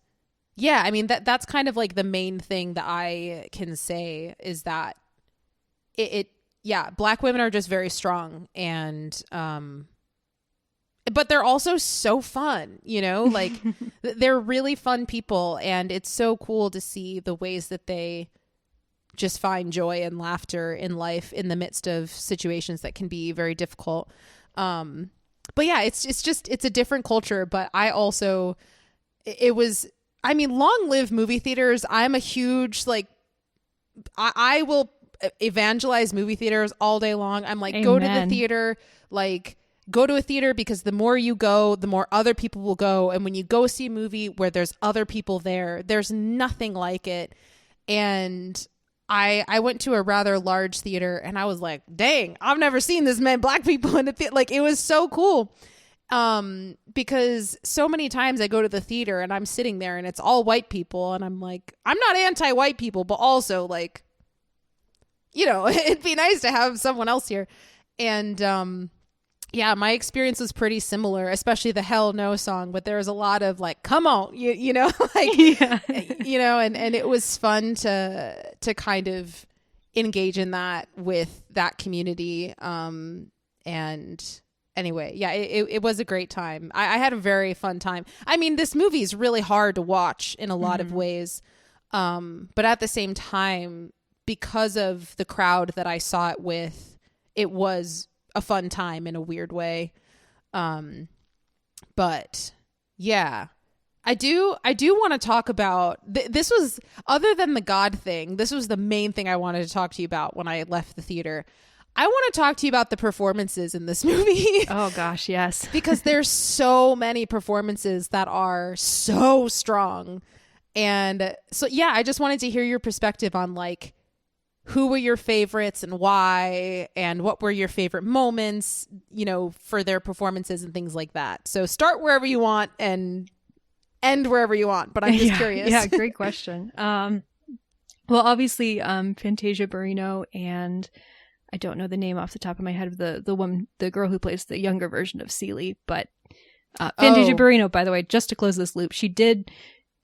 yeah, I mean, that's kind of like the main thing that I can say is that yeah, Black women are just very strong, and but they're also so fun, you know, like they're really fun people, and it's so cool to see the ways that they just find joy and laughter in life in the midst of situations that can be very difficult. But yeah, it's a different culture, but I also, I mean, long live movie theaters. I'm a huge, like, I will evangelize movie theaters all day long. I'm like, Amen. Go to the theater, like, go to a theater, because the more you go, the more other people will go. And when you go see a movie where there's other people there, there's nothing like it. And I went to a rather large theater and I was like, dang, I've never seen this many Black people in the theater. Like, it was so cool. Because so many times I go to the theater and I'm sitting there and it's all white people. And I'm like, I'm not anti-white people, but also, like, you know, it'd be nice to have someone else here. And, yeah, my experience was pretty similar, especially the Hell No song. But there was a lot of like, come on, you know, like, Yeah. you know, and it was fun to kind of engage in that with that community. And anyway, yeah, it was a great time. I had a very fun time. I mean, this movie is really hard to watch in a lot of ways. But at the same time, because of the crowd that I saw it with, it was a fun time in a weird way. But yeah, I do want to talk about this was, other than the God thing, this was the main thing I wanted to talk to you about when I left the theater. I want to talk to you about the performances in this movie. Oh gosh, yes. Because there's so many performances that are so strong. And so yeah, I just wanted to hear your perspective on, like, who were your favorites and why, and what were your favorite moments, you know, for their performances and things like that. So start wherever you want and end wherever you want, but I'm just curious. Yeah, great question. Well, obviously, Fantasia Barrino, and I don't know the name off the top of my head of the girl who plays the younger version of Celie, but Fantasia Barrino, by the way, just to close this loop, she did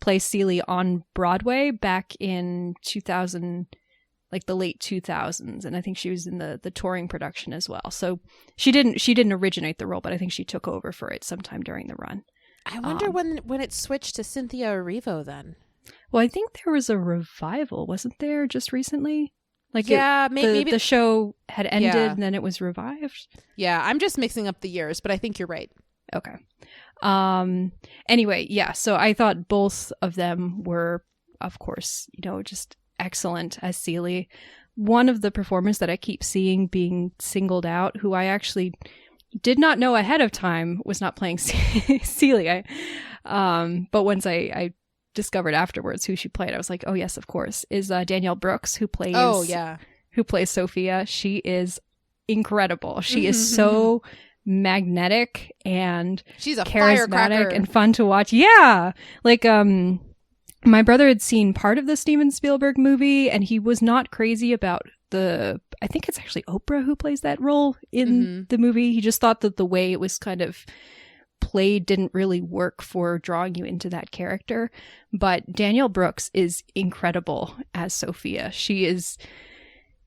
play Celie on Broadway back in 2000, like the late 2000s, and I think she was in the touring production as well. So she didn't originate the role, but I think she took over for it sometime during the run. I wonder when it switched to Cynthia Erivo then. Well, I think there was a revival, wasn't there, just recently? Like, yeah, maybe the show had ended and then it was revived. Yeah, I'm just mixing up the years, but I think you're right. Okay. Anyway, yeah, so I thought both of them were, of course, you know, just excellent as Celie. One of the performers that I keep seeing being singled out, who I actually did not know ahead of time was not playing Celie. But once I discovered afterwards who she played, I was like, oh yes, of course, is Danielle Brooks, who plays Sophia. She is incredible. She is so magnetic and she's a charismatic firecracker and fun to watch. Yeah, like my brother had seen part of the Steven Spielberg movie, and he was not crazy about I think it's actually Oprah who plays that role in the movie. He just thought that the way it was kind of played didn't really work for drawing you into that character. But Danielle Brooks is incredible as Sophia. She is,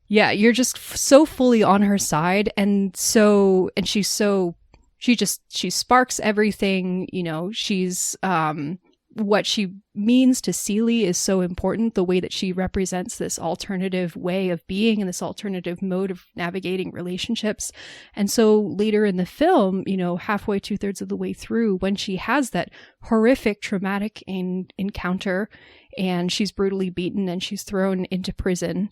yeah, you're just so fully on her side, and she sparks everything, you know. She's what she means to Celie is so important, the way that she represents this alternative way of being and this alternative mode of navigating relationships. And so later in the film, you know, halfway, 2/3 of the way through, when she has that horrific traumatic encounter and she's brutally beaten and she's thrown into prison,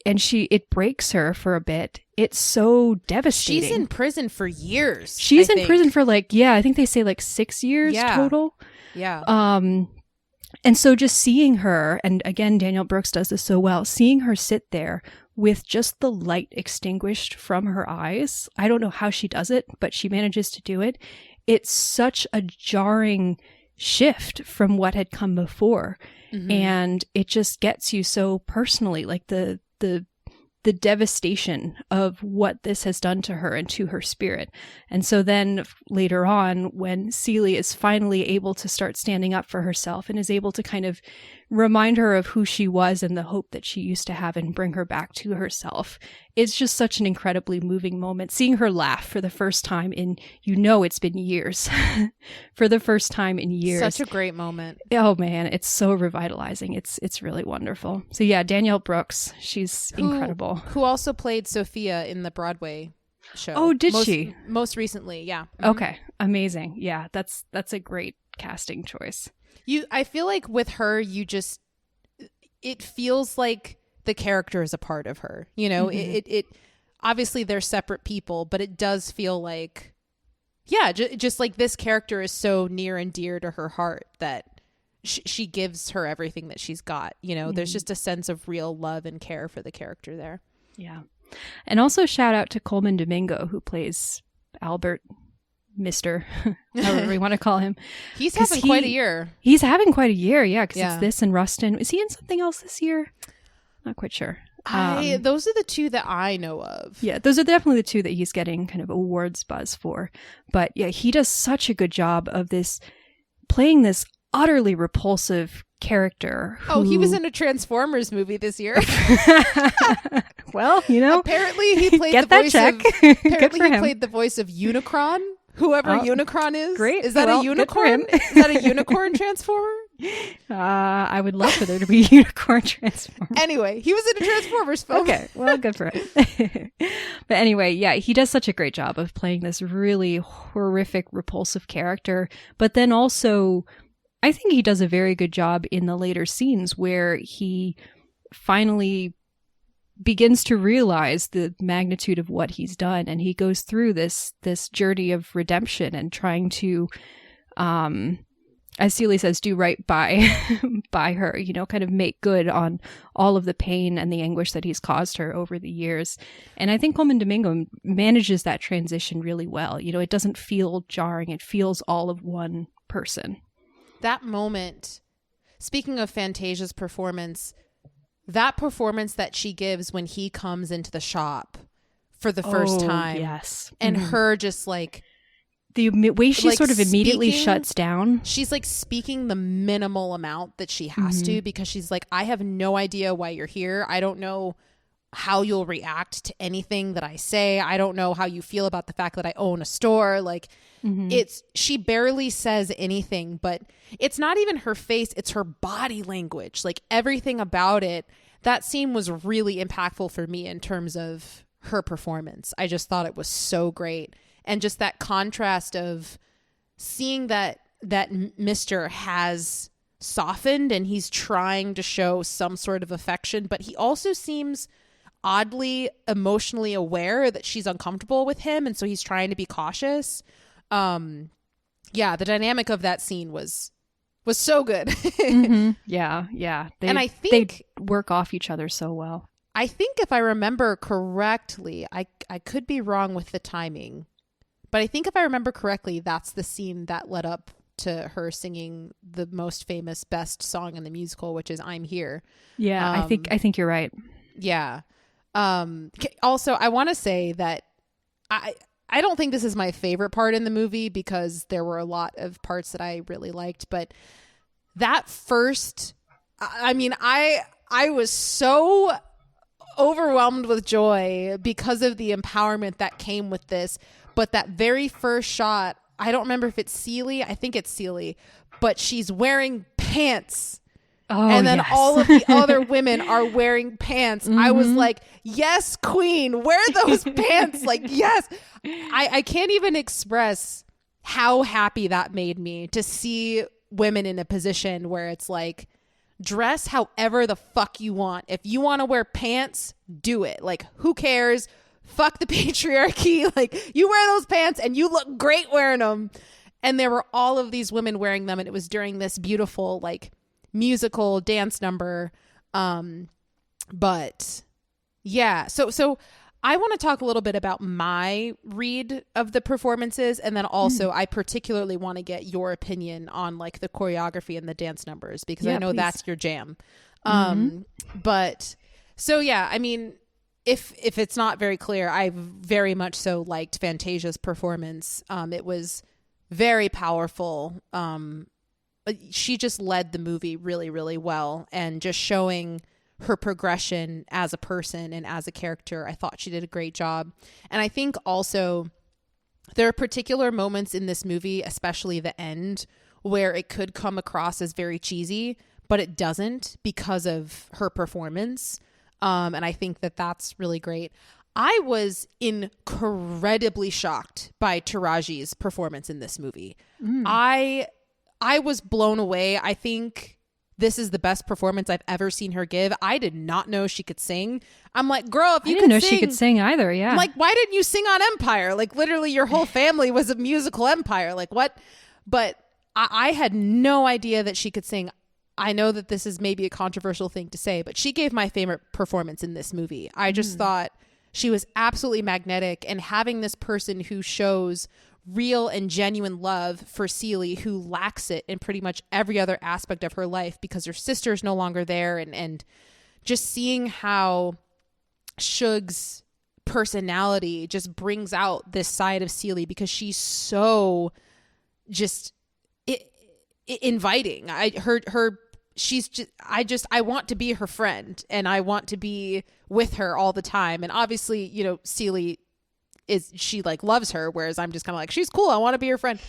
and it breaks her for a bit. It's so devastating. She's in prison for years. She's in prison for I think they say 6 years total. Yeah. And so just seeing her, and again, Danielle Brooks does this so well, seeing her sit there with just the light extinguished from her eyes. I don't know how she does it, but she manages to do it. It's such a jarring shift from what had come before. Mm-hmm. And it just gets you so personally, like the devastation of what this has done to her and to her spirit. And so then later on, when Celie is finally able to start standing up for herself and is able to kind of remind her of who she was and the hope that she used to have and bring her back to herself, it's just such an incredibly moving moment. Seeing her laugh for the first time in, it's been years, for the first time in years. Such a great moment. Oh man, it's so revitalizing. It's really wonderful. So yeah, Danielle Brooks, she's incredible. Who also played Sophia in the Broadway show. Oh, did she? Most recently, yeah. Mm-hmm. Okay, amazing. Yeah, that's a great casting choice. I feel like with her, it feels like the character is a part of her. Mm-hmm. It obviously they're separate people, but it does feel like, just like this character is so near and dear to her heart that she gives her everything that she's got. Mm-hmm. There's just a sense of real love and care for the character there. Yeah. And also shout out to Colman Domingo, who plays Albert, Mr. however we want to call him. He's having quite a year. He's having quite a year, yeah, because it's this and Rushton. Is he in something else this year? Not quite sure. Those are the two that I know of. Yeah, those are definitely the two that he's getting kind of awards buzz for. But yeah, he does such a good job of playing this utterly repulsive character. He was in a Transformers movie this year. Well, apparently he played the voice of Unicron. Whoever Unicron is. Great. Is that a unicorn? Is that a unicorn transformer? I would love for there to be a unicorn transformer. Anyway, he was in a Transformers film. Okay, well, good for him. But anyway, yeah, he does such a great job of playing this really horrific, repulsive character. But then also, I think he does a very good job in the later scenes where he finally begins to realize the magnitude of what he's done, and he goes through this journey of redemption and trying to, as Celie says, do right by her, kind of make good on all of the pain and the anguish that he's caused her over the years. And I think Colman Domingo manages that transition really well. It doesn't feel jarring. It feels all of one person. That moment, speaking of Fantasia's performance, that performance that she gives when he comes into the shop for the first time. Yes. And her just like... The way she sort of immediately shuts down. She's like speaking the minimal amount that she has to, because she's like, I have no idea why you're here. I don't know how you'll react to anything that I say. I don't know how you feel about the fact that I own a store. Like she barely says anything, but it's not even her face. It's her body language. Like everything about it. That scene was really impactful for me in terms of her performance. I just thought it was so great. And just that contrast of seeing that Mr. has softened and he's trying to show some sort of affection, but he also seems oddly emotionally aware that she's uncomfortable with him, and so he's trying to be cautious. The dynamic of that scene was so good. Yeah. I think they work off each other so well. I think if I remember correctly, I could be wrong with the timing, but I think if I remember correctly, that's the scene that led up to her singing the most famous best song in the musical, which is I'm Here. Yeah, I think you're right. Yeah. Also, I want to say that I don't think this is my favorite part in the movie, because there were a lot of parts that I really liked, but that first, I was so overwhelmed with joy because of the empowerment that came with this. But that very first shot, I don't remember if it's Celie. I think it's Celie, but she's wearing pants. And then all of the other women are wearing pants. I was like, yes, queen, wear those pants. Like, yes. I can't even express how happy that made me to see women in a position where it's like, dress however the fuck you want. If you want to wear pants, do it. Like, who cares? Fuck the patriarchy. Like, you wear those pants and you look great wearing them. And there were all of these women wearing them. And it was during this beautiful, like, musical dance number. But yeah, so I want to talk a little bit about my read of the performances, and then also I particularly want to get your opinion on like the choreography and the dance numbers, because I know that's your jam. But so yeah, I mean, if it's not very clear, I very much so liked Fantasia's performance. It was very powerful. She just led the movie really, really well, and just showing her progression as a person and as a character. I thought she did a great job. And I think also there are particular moments in this movie, especially the end, where it could come across as very cheesy, but it doesn't because of her performance. And I think that that's really great. I was incredibly shocked by Taraji's performance in this movie. I was blown away. I think this is the best performance I've ever seen her give. I did not know she could sing. I'm like, girl, if you could sing. I didn't know she could sing either, yeah. I'm like, why didn't you sing on Empire? Like, literally your whole family was a musical Empire. Like, what? But I had no idea that she could sing. I know that this is maybe a controversial thing to say, but she gave my favorite performance in this movie. I just thought she was absolutely magnetic, and having this person who shows real and genuine love for Celie, who lacks it in pretty much every other aspect of her life because her sister's no longer there, and just seeing how Suge's personality just brings out this side of Celie, because she's so just inviting. I want to be her friend, and I want to be with her all the time. And obviously, you know, Celie she like loves her, whereas I'm just kind of like, she's cool, I want to be her friend.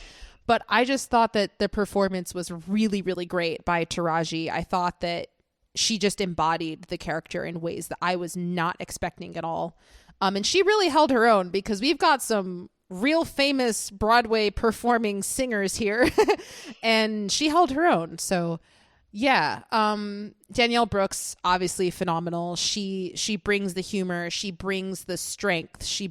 But I just thought that the performance was really, really great by Taraji. I thought that she just embodied the character in ways that I was not expecting at all. And she really held her own, because we've got some real famous Broadway performing singers here and she held her own. So yeah, Danielle Brooks, obviously phenomenal. She brings the humor, she brings the strength, she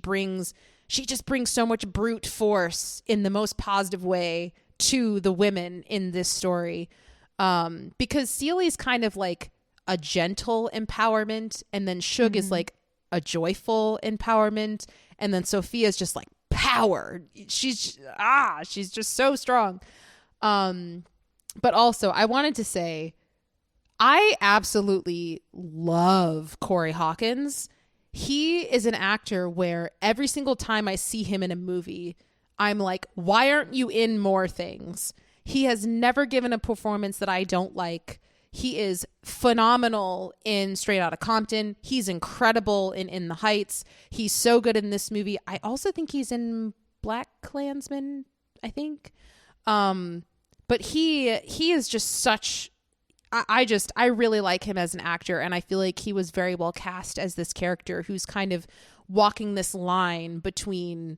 just brings so much brute force in the most positive way to the women in this story. Because Celie's kind of like a gentle empowerment, and then Suge is like a joyful empowerment, and then Sophia's just like power. She's just so strong. But also, I wanted to say, I absolutely love Corey Hawkins. He is an actor where every single time I see him in a movie, I'm like, why aren't you in more things? He has never given a performance that I don't like. He is phenomenal in Straight Outta Compton. He's incredible in The Heights. He's so good in this movie. I also think he's in Black Klansman, I think. But he is just such, I really like him as an actor, and I feel like he was very well cast as this character who's kind of walking this line between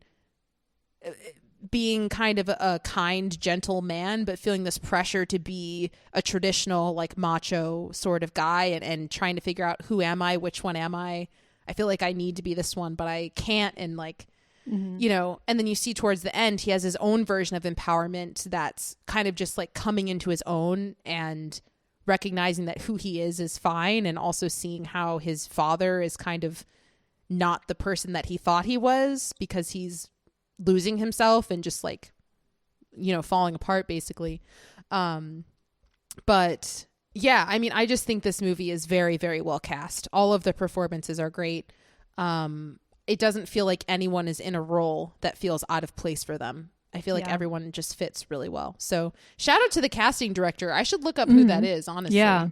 being kind of a kind, gentle man, but feeling this pressure to be a traditional, like, macho sort of guy, and trying to figure out, who am I? Which one am I? I feel like I need to be this one, but I can't. And like, you know, and then you see towards the end, he has his own version of empowerment that's kind of just like coming into his own and recognizing that who he is fine. And also seeing how his father is kind of not the person that he thought he was, because he's losing himself and just like, you know, falling apart basically. But yeah, I mean, I just think this movie is very, very well cast. All of the performances are great. It doesn't feel like anyone is in a role that feels out of place for them. I feel like everyone just fits really well. So shout out to the casting director. I should look up who that is, honestly. Yeah.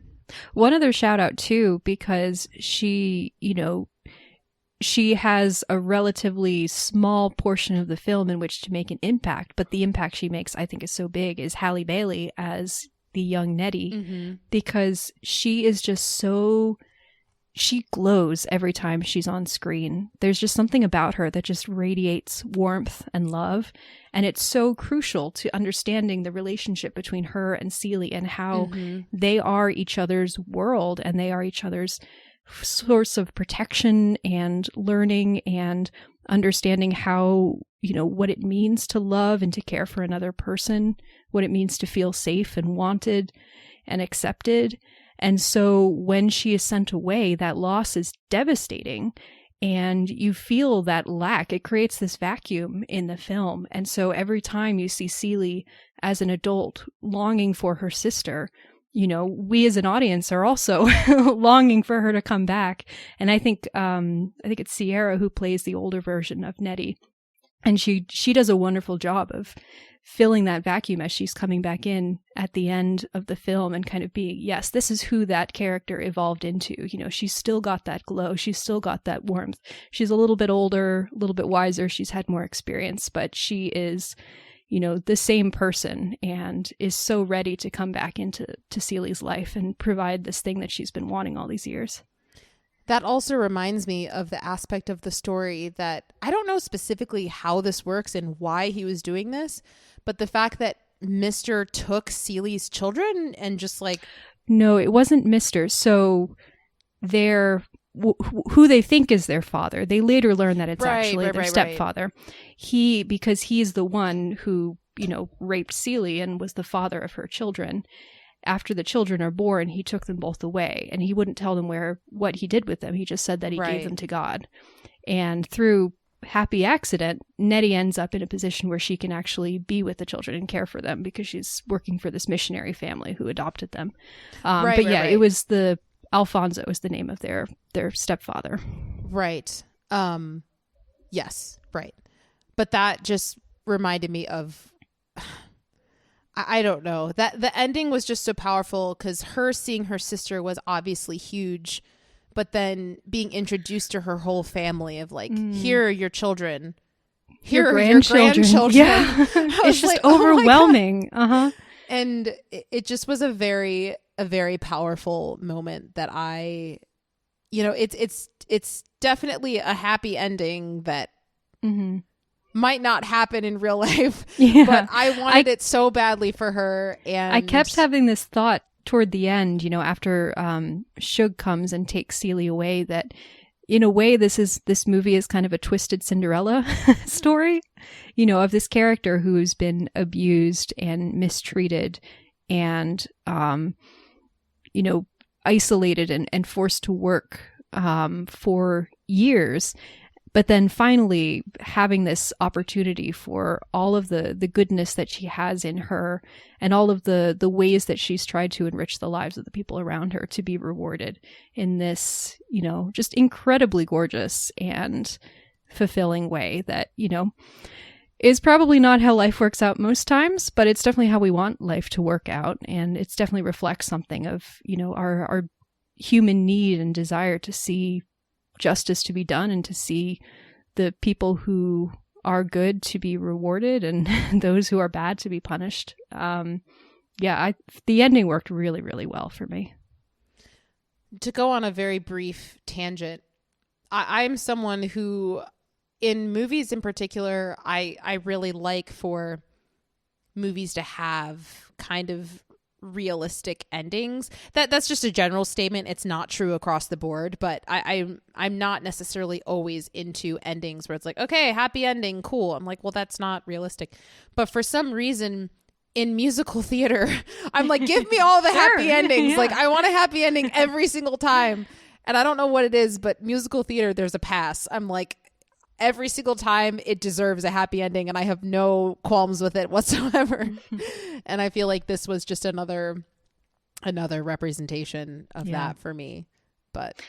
One other shout out too, because she, you know, she has a relatively small portion of the film in which to make an impact, but the impact she makes, I think, is so big, is Halle Bailey as the young Nettie, because she is just so, she glows every time she's on screen. There's just something about her that just radiates warmth and love, and it's so crucial to understanding the relationship between her and Celie, and how they are each other's world, and they are each other's source of protection and learning and understanding how, you know, what it means to love and to care for another person, what it means to feel safe and wanted. and accepted. And so when she is sent away, that loss is devastating. And you feel that lack. It creates this vacuum in the film. And so every time you see Celie as an adult longing for her sister, we as an audience are also longing for her to come back. And I think it's Sierra who plays the older version of Nettie. And she does a wonderful job of filling that vacuum as she's coming back in at the end of the film and kind of being, yes, this is who that character evolved into. She's still got that glow. She's still got that warmth. She's a little bit older, a little bit wiser. She's had more experience, but she is, the same person and is so ready to come back into Celie's life and provide this thing that she's been wanting all these years. That also reminds me of the aspect of the story that I don't know specifically how this works and why he was doing this, but the fact that Mr. took Celie's children and just like... No, it wasn't Mr. So they're who they think is their father. They later learn that it's actually their stepfather. Right. Because he's the one who, raped Celie and was the father of her children. After the children are born, he took them both away, and he wouldn't tell them what he did with them. He just said that he gave them to God. And through happy accident, Nettie ends up in a position where she can actually be with the children and care for them because she's working for this missionary family who adopted them. It was Alfonso was the name of their stepfather. Right. Yes. Right. But that just reminded me of... I don't know, that the ending was just so powerful because her seeing her sister was obviously huge, but then being introduced to her whole family of like, here are your children, here are your grandchildren. Yeah. It's just like, overwhelming. And it just was a very powerful moment that it's definitely a happy ending that might not happen in real life, but I wanted it so badly for her. And I kept having this thought toward the end, after Suge comes and takes Celie away, that in a way this movie is kind of a twisted Cinderella story, of this character who's been abused and mistreated and isolated and forced to work for years. But then finally having this opportunity for all of the goodness that she has in her and all of the ways that she's tried to enrich the lives of the people around her to be rewarded in this, just incredibly gorgeous and fulfilling way that, is probably not how life works out most times, but it's definitely how we want life to work out. And it's definitely reflects something of, our human need and desire to see justice to be done and to see the people who are good to be rewarded and those who are bad to be punished. The ending worked really, really well for me. To go on a very brief tangent, I'm someone who, in movies in particular, I really like for movies to have kind of realistic endings. That's just a general statement. It's not true across the board, but I'm not necessarily always into endings where it's like, okay, happy ending, cool. I'm like, well, that's not realistic. But for some reason in musical theater, I'm like, give me all the happy endings. Like, I want a happy ending every single time. And I don't know what it is, but musical theater, there's a pass. I'm like, every single time it deserves a happy ending, and I have no qualms with it whatsoever. And I feel like this was just another representation of that for me. But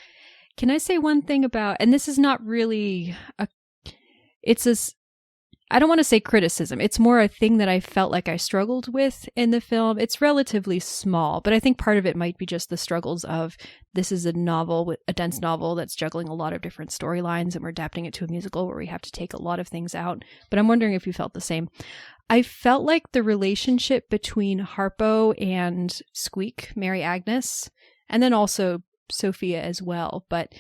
can I say one thing about, and this is not really I don't want to say criticism. It's more a thing that I felt like I struggled with in the film. It's relatively small, but I think part of it might be just the struggles of, this is a novel, a dense novel that's juggling a lot of different storylines, and we're adapting it to a musical where we have to take a lot of things out. But I'm wondering if you felt the same. I felt like the relationship between Harpo and Squeak, Mary Agnes, and then also Sophia as well. But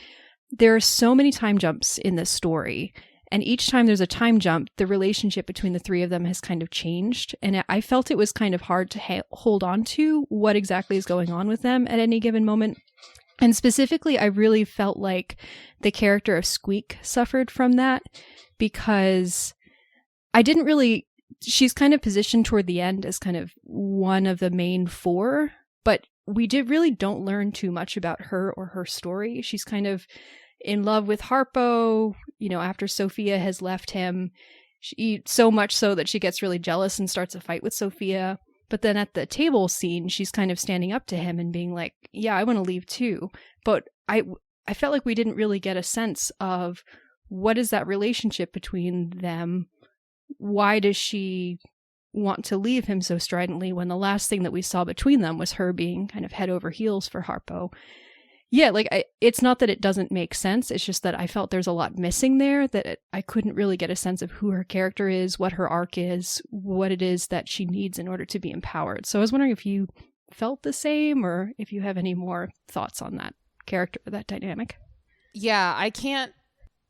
there are so many time jumps in this story. And each time there's a time jump, the relationship between the three of them has kind of changed. And I felt it was kind of hard to hold on to what exactly is going on with them at any given moment. And specifically, I really felt like the character of Squeak suffered from that, because she's kind of positioned toward the end as kind of one of the main four, but we don't learn too much about her or her story. She's kind of in love with Harpo, after Sophia has left him. So much so that she gets really jealous and starts a fight with Sophia. But then at the table scene, she's kind of standing up to him and being like, yeah, I want to leave too. But I felt like we didn't really get a sense of what is that relationship between them. Why does she want to leave him so stridently when the last thing that we saw between them was her being kind of head over heels for Harpo? Yeah, it's not that it doesn't make sense. It's just that I felt there's a lot missing there, that I couldn't really get a sense of who her character is, what her arc is, what it is that she needs in order to be empowered. So I was wondering if you felt the same, or if you have any more thoughts on that character, that dynamic. Yeah, I can't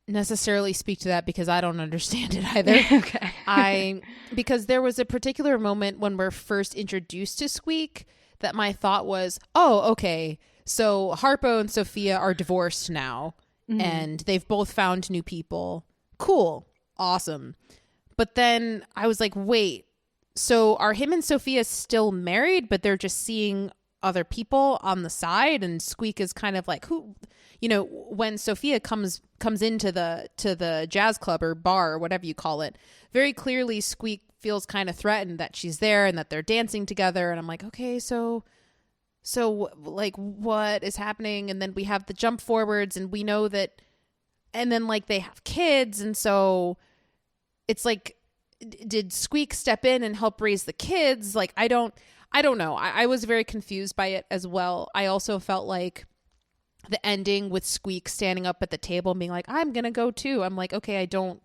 necessarily speak to that because I don't understand it either. Okay. Because there was a particular moment when we're first introduced to Squeak that my thought was, oh, okay, so Harpo and Sophia are divorced now, and they've both found new people. Cool. Awesome. But then I was like, wait, so are him and Sophia still married, but they're just seeing other people on the side? And Squeak is kind of like, who, when Sophia comes into the jazz club or bar or whatever you call it, very clearly Squeak feels kind of threatened that she's there and that they're dancing together. And I'm like, okay, so like what is happening? And then we have the jump forwards and we know that, and then like they have kids. And so it's like, did Squeak step in and help raise the kids? Like, I don't know. I was very confused by it as well. I also felt like the ending with Squeak standing up at the table and being like, I'm going to go too. I'm like, okay, I don't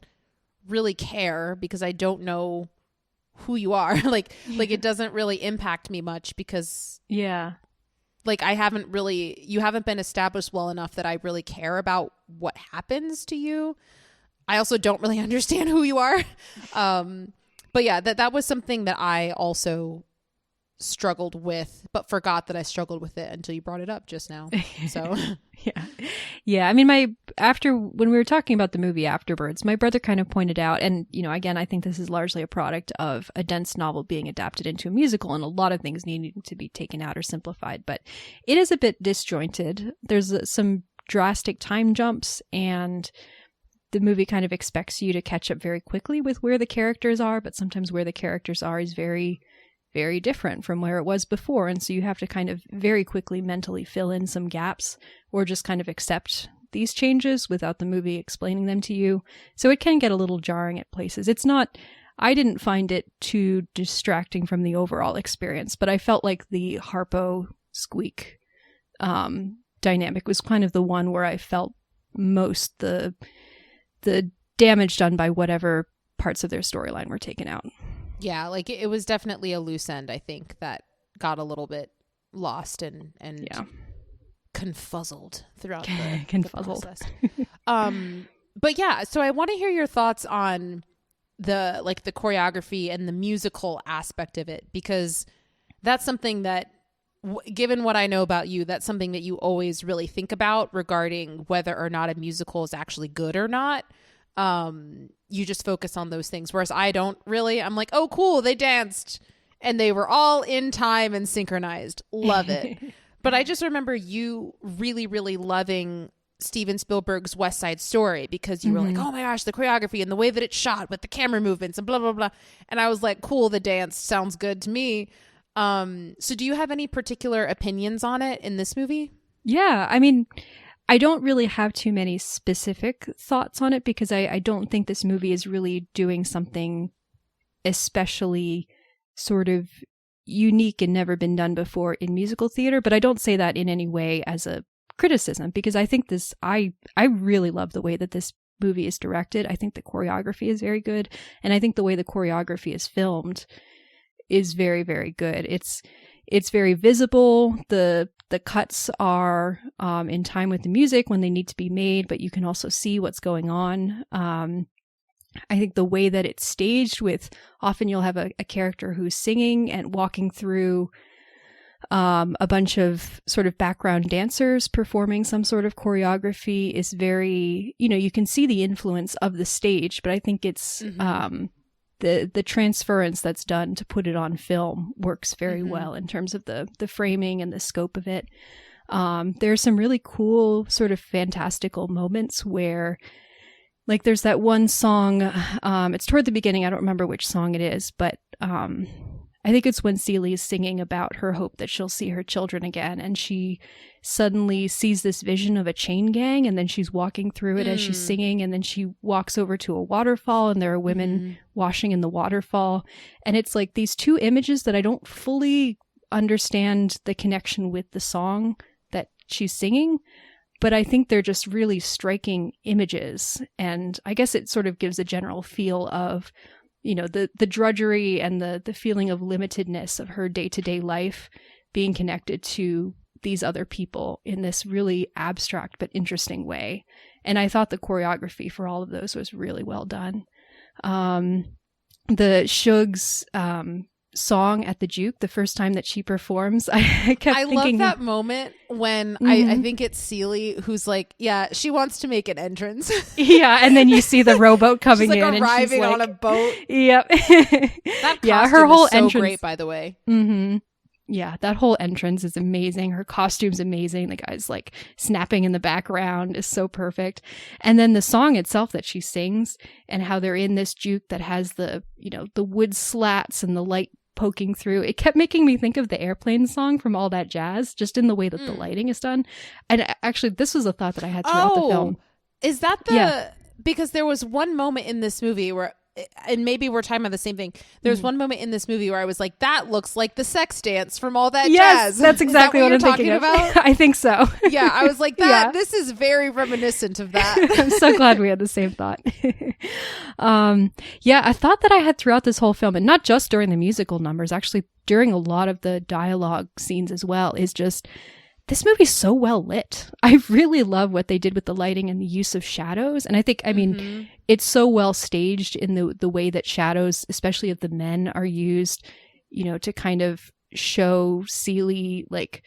really care because I don't know who you are. like it doesn't really impact me much because like you haven't been established well enough that I really care about what happens to you. I also don't really understand who you are. But yeah, that was something that I also struggled with, but forgot that I struggled with it until you brought it up just now. So yeah. I mean, when we were talking about the movie afterwards, my brother kind of pointed out, and again, I think this is largely a product of a dense novel being adapted into a musical, and a lot of things needing to be taken out or simplified. But it is a bit disjointed. There's some drastic time jumps, and the movie kind of expects you to catch up very quickly with where the characters are, but sometimes where the characters are is very, very different from where it was before. And so you have to kind of very quickly mentally fill in some gaps or just kind of accept these changes without the movie explaining them to you. So it can get a little jarring at places. I didn't find it too distracting from the overall experience, but I felt like the Harpo Squeak dynamic was kind of the one where I felt most the damage done by whatever parts of their storyline were taken out. Yeah, like it was definitely a loose end, I think, that got a little bit lost and confuzzled throughout the process. But yeah, so I want to hear your thoughts on the choreography and the musical aspect of it, because that's something that, given what I know about you, that's something that you always really think about regarding whether or not a musical is actually good or not. You just focus on those things, whereas I don't really. I'm like, oh, cool, they danced and they were all in time and synchronized. Love it. But I just remember you really, really loving Steven Spielberg's West Side Story because you were like, oh my gosh, the choreography and the way that it's shot with the camera movements and blah, blah, blah. And I was like, cool, the dance sounds good to me. So do you have any particular opinions on it in this movie? Yeah, I mean, I don't really have too many specific thoughts on it because I don't think this movie is really doing something especially sort of unique and never been done before in musical theater. But I don't say that in any way as a criticism, because I think I really love the way that this movie is directed. I think the choreography is very good. And I think the way the choreography is filmed is very, very good. It's very visible. The cuts are in time with the music when they need to be made, but you can also see what's going on. I think the way that it's staged, with often you'll have a character who's singing and walking through a bunch of sort of background dancers performing some sort of choreography, is very, you can see the influence of the stage, but I think it's the transference that's done to put it on film works very well in terms of the framing and the scope of it. There's some really cool sort of fantastical moments where, like, there's that one song, it's toward the beginning, I don't remember which song it is, but I think it's when Celie is singing about her hope that she'll see her children again, and she suddenly sees this vision of a chain gang, and then she's walking through it as she's singing, and then she walks over to a waterfall, and there are women washing in the waterfall, and it's like these two images that I don't fully understand the connection with the song that she's singing, but I think they're just really striking images, and I guess it sort of gives a general feel of, you know, the drudgery and the feeling of limitedness of her day-to-day life being connected to these other people in this really abstract but interesting way. And I thought the choreography for all of those was really well done. The Shug's song at the juke, the first time that she performs, I kept thinking, love that moment when I think it's Celie who's like, yeah, she wants to make an entrance. Yeah, and then you see the rowboat coming she's like in, arriving and she's on a boat. Yep. That costume her whole is so entrance, great, by the way. Yeah, that whole entrance is amazing. Her costume's amazing. The guy's like snapping in the background is so perfect. And then the song itself that she sings, and how they're in this juke that has the, you know, the wood slats and the light poking through. It kept making me think of the Airplane song from All That Jazz, just in the way that the lighting is done. And actually, this was a thought that I had throughout the film. Is that the... Because there was one moment in this movie where, and maybe we're talking about the same thing, there's one moment in this movie where I was like, that looks like the sex dance from All That Jazz. That's exactly what I'm talking thinking about. I think so. Yeah, I was like, that. This is very reminiscent of that. I'm so glad we had the same thought. I thought that I had throughout this whole film, and not just during the musical numbers, actually during a lot of the dialogue scenes as well, is just, this movie's so well lit. I really love what they did with the lighting and the use of shadows. And I think, I mean, it's so well staged in the way that shadows, especially of the men, are used, you know, to kind of show Celie, like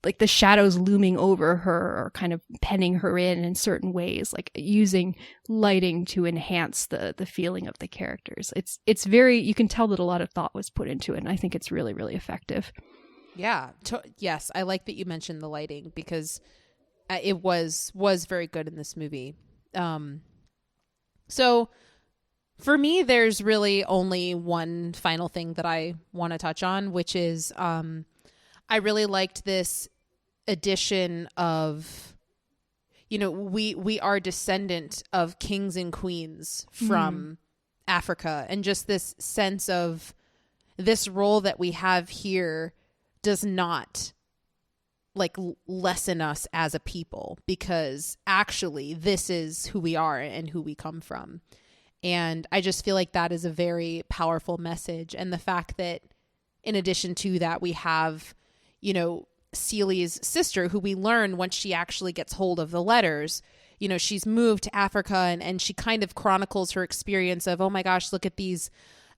the shadows looming over her or kind of penning her in certain ways, like using lighting to enhance the feeling of the characters. It's very, you can tell that a lot of thought was put into it. And I think it's really, really effective. Yeah. Yes. I like that you mentioned the lighting, because it was very good in this movie. So for me, there's really only one final thing that I want to touch on, which is I really liked this addition of, you know, we are descendant of kings and queens from Africa, and just this sense of this role that we have here does not like lessen us as a people, because actually this is who we are and who we come from. And I just feel like that is a very powerful message. And the fact that in addition to that, we have, you know, Celie's sister, who we learn once she actually gets hold of the letters, you know, she's moved to Africa, and she kind of chronicles her experience of, oh my gosh, look at these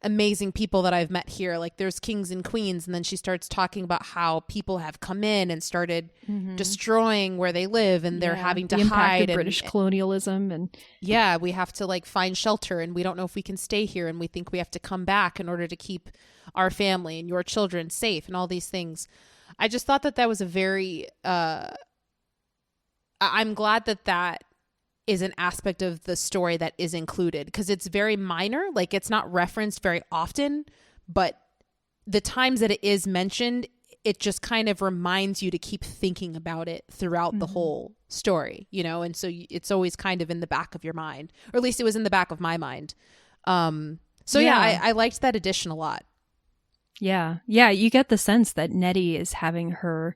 amazing people that I've met here. Like, there's kings and queens. And then she starts talking about how people have come in and started destroying where they live, and they're having to hide. Of British colonialism. And we have to like find shelter, and we don't know if we can stay here, and we think we have to come back in order to keep our family and your children safe, and all these things. I just thought that was a very, I'm glad that is an aspect of the story that is included, because it's very minor. Like, it's not referenced very often, but the times that it is mentioned, it just kind of reminds you to keep thinking about it throughout the whole story, you know? And so it's always kind of in the back of your mind, or at least it was in the back of my mind. I liked that addition a lot. Yeah. You get the sense that Nettie is having an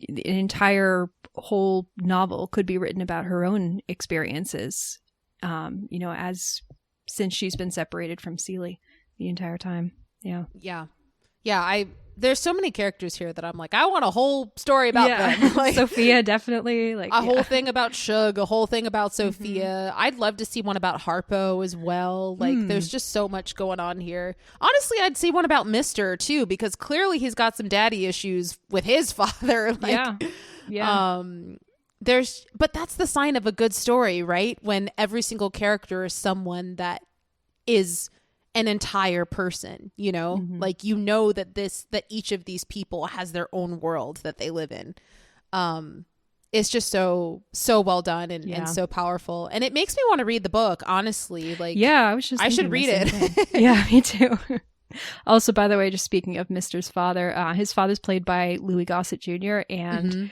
entire whole novel could be written about her own experiences, you know, since she's been separated from Celie the entire time. There's so many characters here that I'm like, I want a whole story about them. Like, Sophia, definitely. Like a whole thing about Shug, a whole thing about Sophia. I'd love to see one about Harpo as well. Like, there's just so much going on here. Honestly, I'd see one about Mister too, because clearly he's got some daddy issues with his father. Like, but that's the sign of a good story, right? When every single character is someone that is an entire person, you know, like, you know, that each of these people has their own world that they live in. It's just so well done and so powerful. And it makes me want to read the book, honestly. Like, yeah, I should read it. Yeah, me too. Also, by the way, just speaking of Mister's father, his father's played by Louis Gossett Jr. And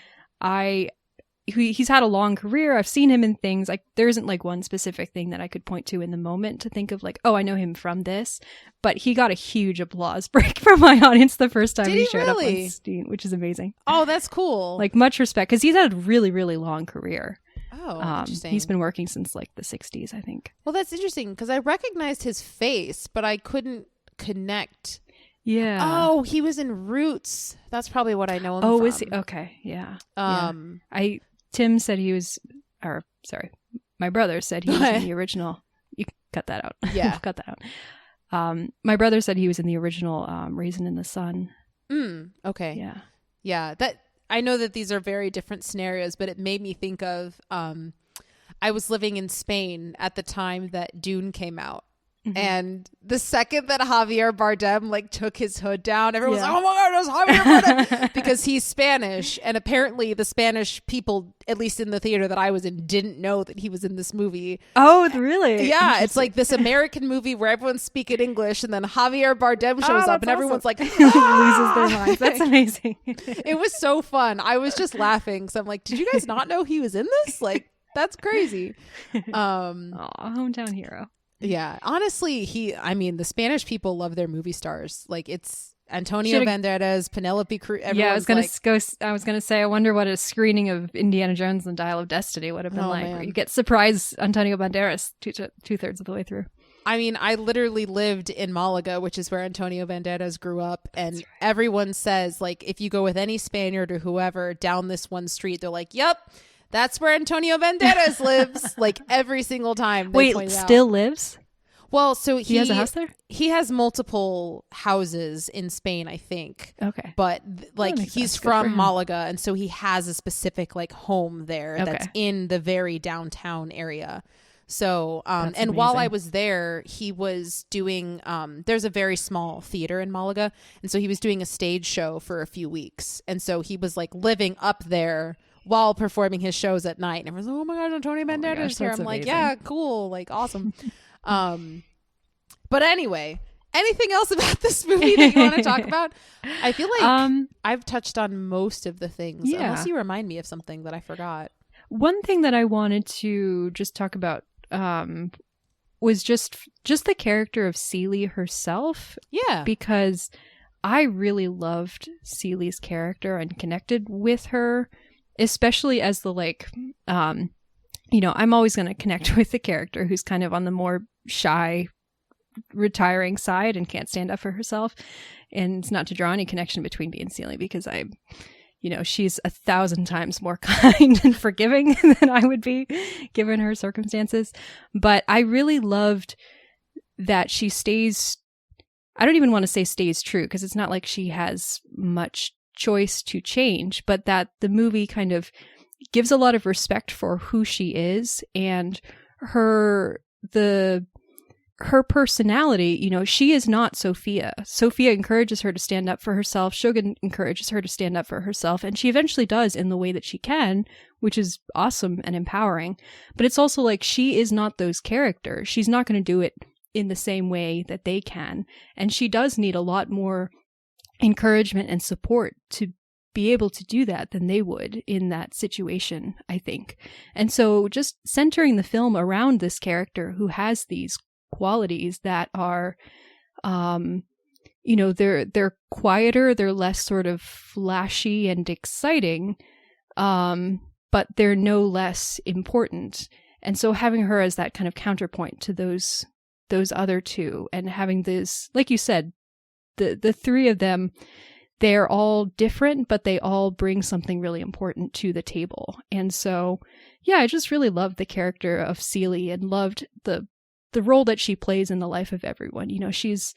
he's had a long career. I've seen him in things. Like, there isn't like one specific thing that I could point to in the moment to think of like, oh, I know him from this. But he got a huge applause break from my audience the first time he showed up on Steam, which is amazing. Oh, that's cool. Like, much respect, because he's had a really, really long career. Oh, interesting. He's been working since like the 60s, I think. Well, that's interesting because I recognized his face, but I couldn't connect. Yeah. Oh, he was in Roots. That's probably what I know him from. Oh, is he? Okay, yeah. Tim said he was, or sorry, my brother said he was in the original. You can cut that out. Yeah. Cut that out. My brother said he was in the original Raisin in the Sun. Okay. Yeah. Yeah. That, I know that these are very different scenarios, but it made me think of, I was living in Spain at the time that Dune came out. And the second that Javier Bardem like took his hood down, everyone was like, oh my God, it was Javier Bardem, because he's Spanish. And apparently the Spanish people, at least in the theater that I was in, didn't know that he was in this movie. Oh, really? Yeah. It's like this American movie where everyone's speaking English, and then Javier Bardem shows up and everyone's like, loses their minds. That's amazing. It was so fun. I was just laughing. So I'm like, did you guys not know he was in this? Like, that's crazy. Hometown hero. Yeah, honestly, the Spanish people love their movie stars. Like, it's Antonio Banderas, Penelope Cruz. Yeah, I was gonna say, I wonder what a screening of Indiana Jones and the Dial of Destiny would have been like. Where you get surprise Antonio Banderas 2/3 of the way through. I mean, I literally lived in Malaga, which is where Antonio Banderas grew up, and everyone says, like, if you go with any Spaniard or whoever down this one street, they're like, "Yep, that's where Antonio Banderas lives." Like, every single time. Wait, still lives? Well, so he has a house there? He has multiple houses in Spain, I think. Okay. But he's from Malaga, and so he has a specific like home there that's in the very downtown area. So, and while I was there, he was doing, there's a very small theater in Malaga. And so he was doing a stage show for a few weeks. And so he was like living up there while performing his shows at night. And everyone's like, oh my God, Antonio Banderas is here. I'm like, yeah, cool. Like, awesome. But anyway, anything else about this movie that you want to talk about? I feel like I've touched on most of the things, unless you remind me of something that I forgot. One thing that I wanted to just talk about was just the character of Celie herself. Yeah. Because I really loved Celie's character and connected with her, especially as the I'm always going to connect with the character who's kind of on the more shy, retiring side and can't stand up for herself. And it's not to draw any connection between me and Celie, because she's 1,000 times more kind and forgiving than I would be given her circumstances. But I really loved that she stays, I don't even want to say stays true, because it's not like she has much choice to change, but that the movie kind of gives a lot of respect for who she is and her personality. She is not Sophia. Sophia encourages her to stand up for herself. Shogun encourages her to stand up for herself. And she eventually does in the way that she can, which is awesome and empowering. But it's also like, she is not those characters. She's not going to do it in the same way that they can. And she does need a lot more encouragement and support to be able to do that than they would in that situation, I think. And so just centering the film around this character who has these qualities that are, they're quieter, they're less sort of flashy and exciting, but they're no less important. And so having her as that kind of counterpoint to those other two, and having this, like you said, the three of them, they're all different, but they all bring something really important to the table. And so, yeah, I just really loved the character of Celie and loved the role that she plays in the life of everyone. She's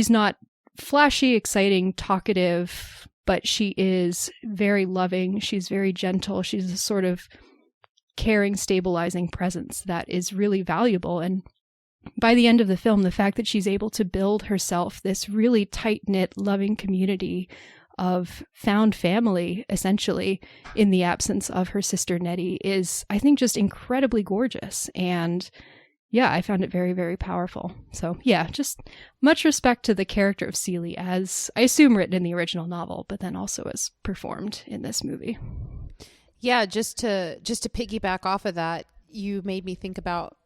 not flashy, exciting, talkative, but she is very loving. She's very gentle. She's a sort of caring, stabilizing presence that is really valuable. And by the end of the film, the fact that she's able to build herself this really tight-knit, loving community of found family, essentially, in the absence of her sister Nettie is, I think, just incredibly gorgeous. And yeah, I found it very, very powerful. So yeah, just much respect to the character of Celie, as I assume written in the original novel, but then also as performed in this movie. Yeah, just to piggyback off of that, you made me think about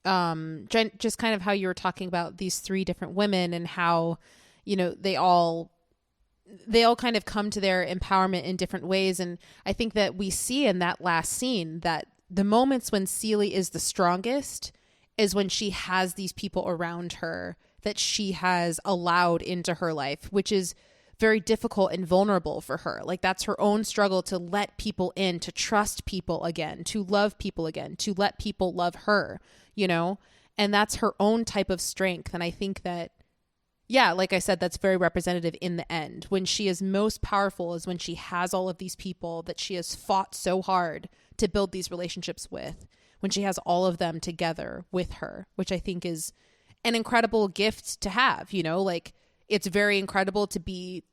just kind of how you were talking about these three different women and how, you know, they all kind of come to their empowerment in different ways. And I think that we see in that last scene that the moments when Celie is the strongest is when she has these people around her that she has allowed into her life, which is very difficult and vulnerable for her. Like, that's her own struggle to let people in, to trust people again, to love people again, to let people love her, you know? And that's her own type of strength. And I think that, yeah, like I said, that's very representative in the end. When she is most powerful is when she has all of these people that she has fought so hard to build these relationships with, when she has all of them together with her, which I think is an incredible gift to have, you know? Like, it's very incredible to be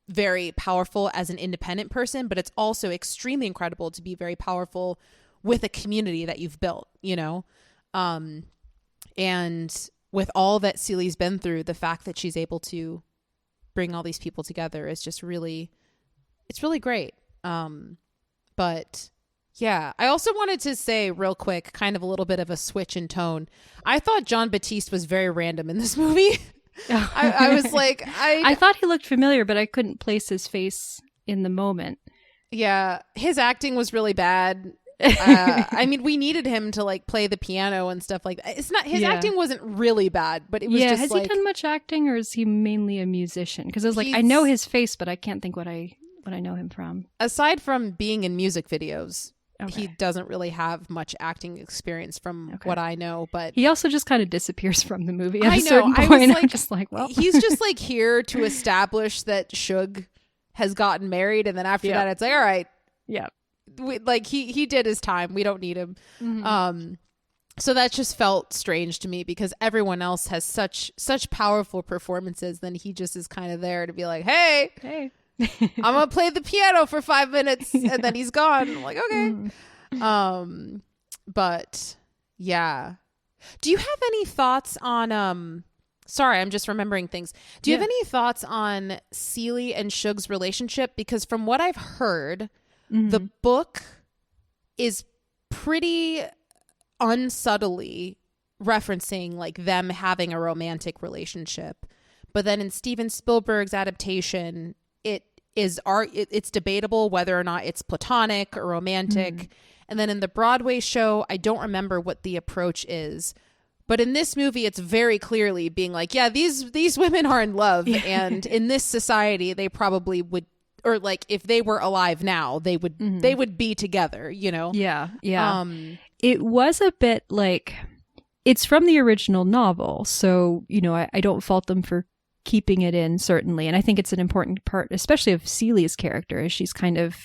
very powerful as an independent person, but it's also extremely incredible to be very powerful with a community that you've built, you know? And with all that Celie's been through, the fact that she's able to bring all these people together is just really, it's really great. But yeah, I also wanted to say real quick, kind of a little bit of a switch in tone. I thought John Batiste was very random in this movie. I was like, I thought he looked familiar, but I couldn't place his face in the moment. Yeah, his acting was really bad. I mean, we needed him to like play the piano and stuff like that. It's not, his acting wasn't really bad, but it was just has like, he done much acting, or is he mainly a musician? Because I was like, I know his face, but I can't think what I know him from. Aside from being in music videos, he doesn't really have much acting experience from what I know, but he also just kind of disappears from the movie at a certain point. I'm just like, well, he's just like here to establish that Shug has gotten married, and then after that, it's like, all right, like he did his time. We don't need him. Mm-hmm. So that just felt strange to me because everyone else has such powerful performances. Then he just is kind of there to be like, hey. I'm gonna play the piano for 5 minutes and then he's gone. I'm like, okay. But yeah, do you have any thoughts on sorry, I'm just remembering things. Do you have any thoughts on Celie and Shug's relationship? Because from what I've heard, the book is pretty unsubtly referencing like them having a romantic relationship, but then in Steven Spielberg's adaptation, it's debatable whether or not it's platonic or romantic. And then in the Broadway show, I don't remember what the approach is, but in this movie, it's very clearly being like, yeah, these women are in love, and in this society, they probably would, or like if they were alive now, they would be together, you know? Yeah. It was a bit like, it's from the original novel, so you know, I don't fault them for keeping it in, certainly. And I think it's an important part, especially of Celie's character, as she's kind of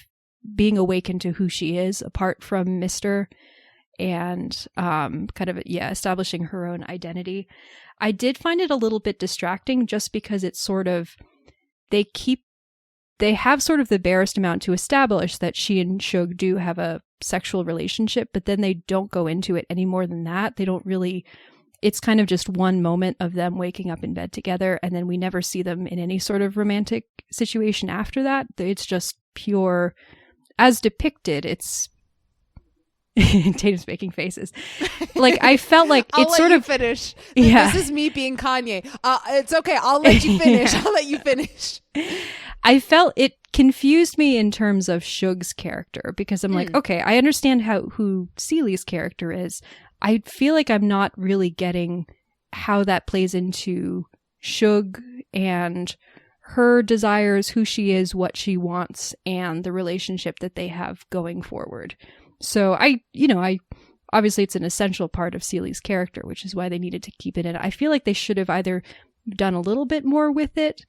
being awakened to who she is apart from Mr. and kind of, establishing her own identity. I did find it a little bit distracting just because it's sort of, they have sort of the barest amount to establish that she and Shug do have a sexual relationship, but then they don't go into it any more than that. They don't really, it's kind of just one moment of them waking up in bed together, and then we never see them in any sort of romantic situation after that. It's just pure, as depicted, it's Tatum's making faces. Like, I felt like I'll it's let sort you of finish. Yeah. This is me being Kanye. It's okay. I'll let you finish. I'll let you finish. I felt it confused me in terms of Shug's character, because I'm like, okay, I understand who Celie's character is. I feel like I'm not really getting how that plays into Shug and her desires, who she is, what she wants, and the relationship that they have going forward. So I obviously it's an essential part of Celie's character, which is why they needed to keep it in. I feel like they should have either done a little bit more with it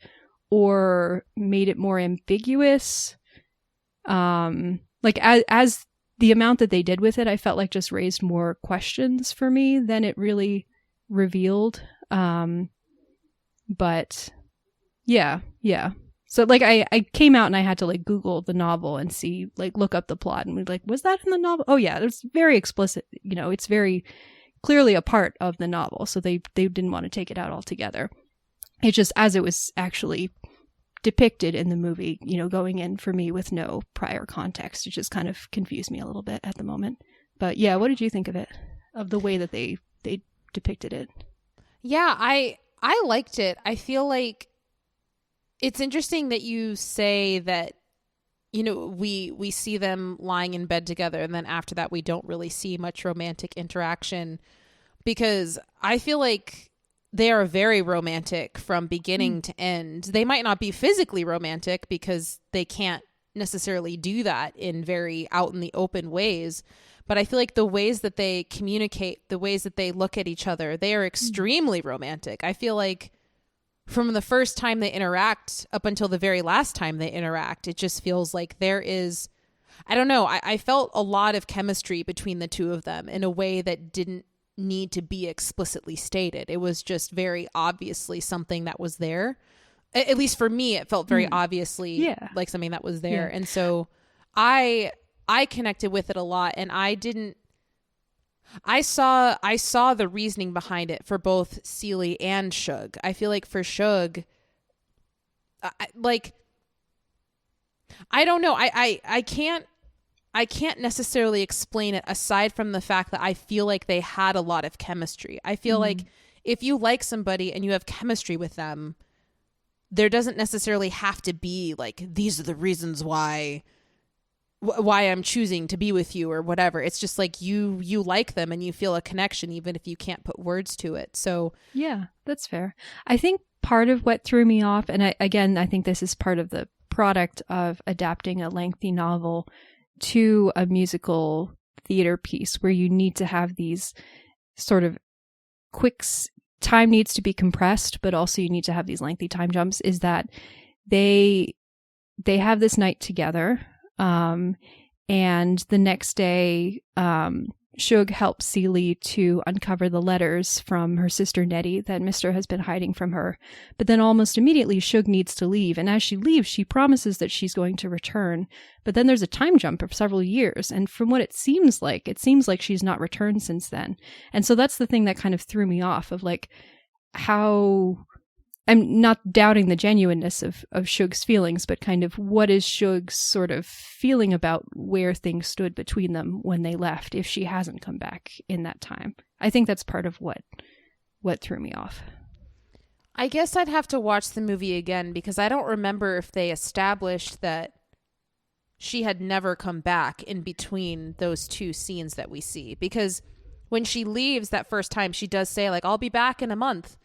or made it more ambiguous. Like as the amount that they did with it, I felt like just raised more questions for me than it really revealed. But yeah. So like I came out and I had to like Google the novel and see, like, look up the plot and be like, was that in the novel? Oh yeah, it's very explicit. You know, it's very clearly a part of the novel. So they didn't want to take it out altogether. It's just as it was actually depicted in the movie, you know, going in for me with no prior context, it just kind of confused me a little bit at the moment. But yeah, what did you think of it? Of the way that they depicted it? Yeah, I liked it. I feel like it's interesting that you say that, you know, we see them lying in bed together, and then after that we don't really see much romantic interaction, because I feel like they are very romantic from beginning to end. They might not be physically romantic because they can't necessarily do that in very out in the open ways, but I feel like the ways that they communicate, the ways that they look at each other, they are extremely romantic. I feel like from the first time they interact up until the very last time they interact, it just feels like there is, I don't know, I felt a lot of chemistry between the two of them in a way that didn't need to be explicitly stated. It was just very obviously something that was there. At least for me, it felt very obviously like something that was there. And so I connected with it a lot, and I saw the reasoning behind it for both Celie and Shug. I feel like for Shug, I don't know. I can't necessarily explain it aside from the fact that I feel like they had a lot of chemistry. I feel like if you like somebody and you have chemistry with them, there doesn't necessarily have to be like, these are the reasons why I'm choosing to be with you or whatever. It's just like you like them and you feel a connection even if you can't put words to it. So yeah, that's fair. I think part of what threw me off, and I think this is part of the product of adapting a lengthy novel to a musical theater piece where you need to have these sort of time needs to be compressed, but also you need to have these lengthy time jumps, is that they have this night together. And the next day, Shug helps Celie to uncover the letters from her sister Nettie that Mr. has been hiding from her. But then almost immediately, Shug needs to leave. And as she leaves, she promises that she's going to return. But then there's a time jump of several years. And from what it seems like she's not returned since then. And so that's the thing that kind of threw me off of like how... I'm not doubting the genuineness of Shug's feelings, but kind of what is Shug's sort of feeling about where things stood between them when they left, if she hasn't come back in that time. I think that's part of what threw me off. I guess I'd have to watch the movie again because I don't remember if they established that she had never come back in between those two scenes that we see. Because when she leaves that first time, she does say like, I'll be back in a month.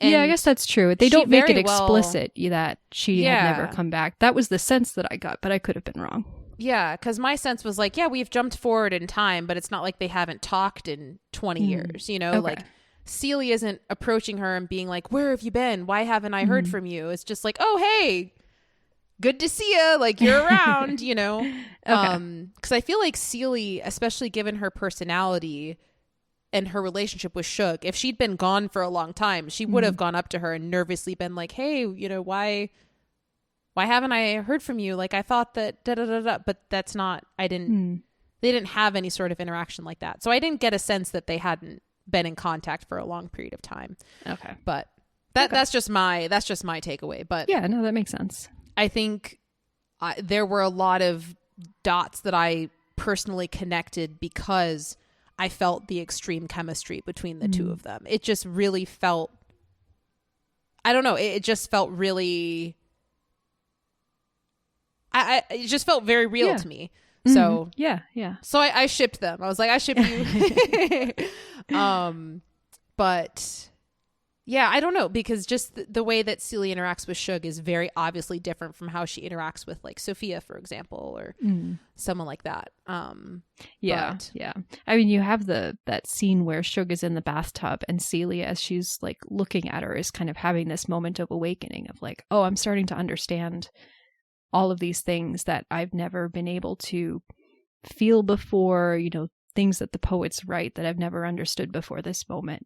And yeah, I guess that's true. They don't make it explicit that she had never come back. That was the sense that I got, but I could have been wrong. Yeah, because my sense was like, yeah, we've jumped forward in time, but it's not like they haven't talked in 20 years, you know? Okay. Like, Celie isn't approaching her and being like, where have you been? Why haven't I heard from you? It's just like, oh, hey, good to see you. Like, you're around, you know? Okay. Because I feel like Celie, especially given her personality and her relationship with Shug, if she'd been gone for a long time, she would have gone up to her and nervously been like, hey, you know, why haven't I heard from you? Like, I thought that but that's not, they didn't have any sort of interaction like that. So I didn't get a sense that they hadn't been in contact for a long period of time. Okay. But that's just my takeaway. But yeah, no, that makes sense. I think there were a lot of dots that I personally connected because I felt the extreme chemistry between the two of them. It just really felt, I don't know, it just felt really, it just felt very real to me. So yeah. So I shipped them. I was like, I ship you. But yeah, I don't know, because just the way that Celie interacts with Shug is very obviously different from how she interacts with like Sophia, for example, or someone like that. Yeah. I mean, you have that scene where Shug is in the bathtub and Celie, as she's like looking at her, is kind of having this moment of awakening of like, oh, I'm starting to understand all of these things that I've never been able to feel before, things that the poets write that I've never understood before this moment,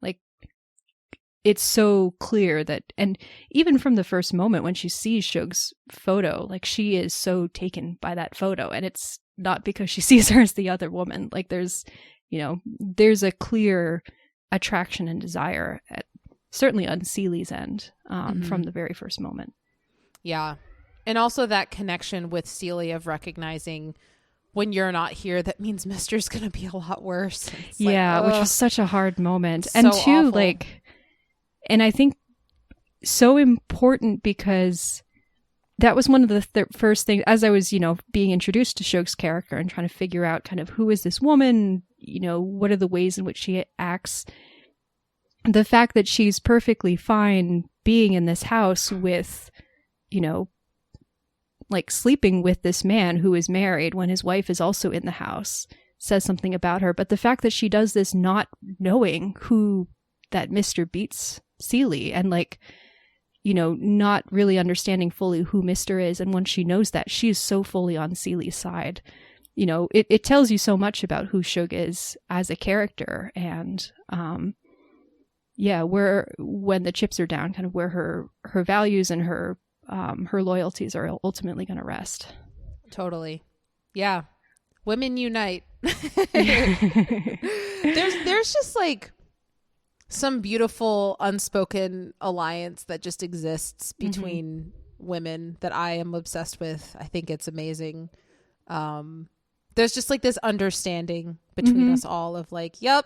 like it's so clear that, and even from the first moment when she sees Shug's photo, like she is so taken by that photo, and it's not because she sees her as the other woman. Like there's a clear attraction and desire certainly on Celie's end from the very first moment. Yeah. And also that connection with Celie of recognizing when you're not here, that means Mister's going to be a lot worse. It's which was such a hard moment. And so too, awful. like, and I think so important because that was one of the first things, as I was, being introduced to Shug's character and trying to figure out kind of who is this woman, what are the ways in which she acts. The fact that she's perfectly fine being in this house with, like sleeping with this man who is married when his wife is also in the house says something about her. But the fact that she does this not knowing who that Mr. beats Celie and like, not really understanding fully who Mr. is. And when she knows that, she is so fully on Celie's side. It tells you so much about who Shug is as a character. And, where when the chips are down, kind of where her values and her loyalties are ultimately going to rest. Totally. Yeah. Women unite. There's just like some beautiful unspoken alliance that just exists between women that I am obsessed with. I think it's amazing. There's just like this understanding between us all of like, yep,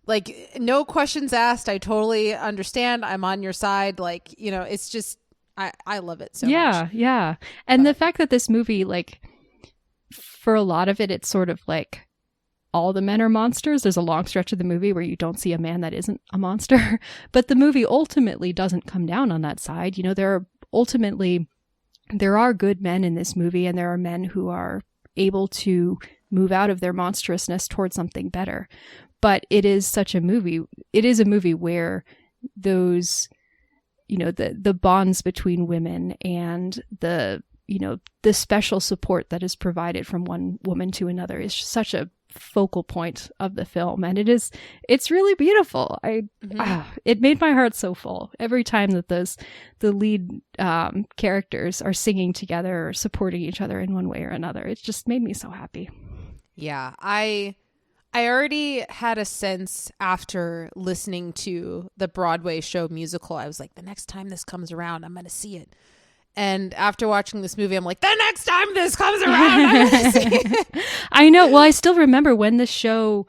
like no questions asked. I totally understand. I'm on your side. Like, it's just, I love it so much. Yeah. And the fact that this movie, like for a lot of it, it's sort of like all the men are monsters. There's a long stretch of the movie where you don't see a man that isn't a monster. But the movie ultimately doesn't come down on that side. There are good men in this movie, and there are men who are able to move out of their monstrousness towards something better. But it is such a movie. It is a movie where those, the bonds between women and the special support that is provided from one woman to another is such a focal point of the film, and it's really beautiful. It made my heart so full every time that the lead characters are singing together or supporting each other in one way or another. It just made me so happy. Yeah, I already had a sense after listening to the Broadway show musical. I was like, the next time this comes around, I'm going to see it. And after watching this movie, I'm like, the next time this comes around, I'm going to see it. I know. Well, I still remember when the show,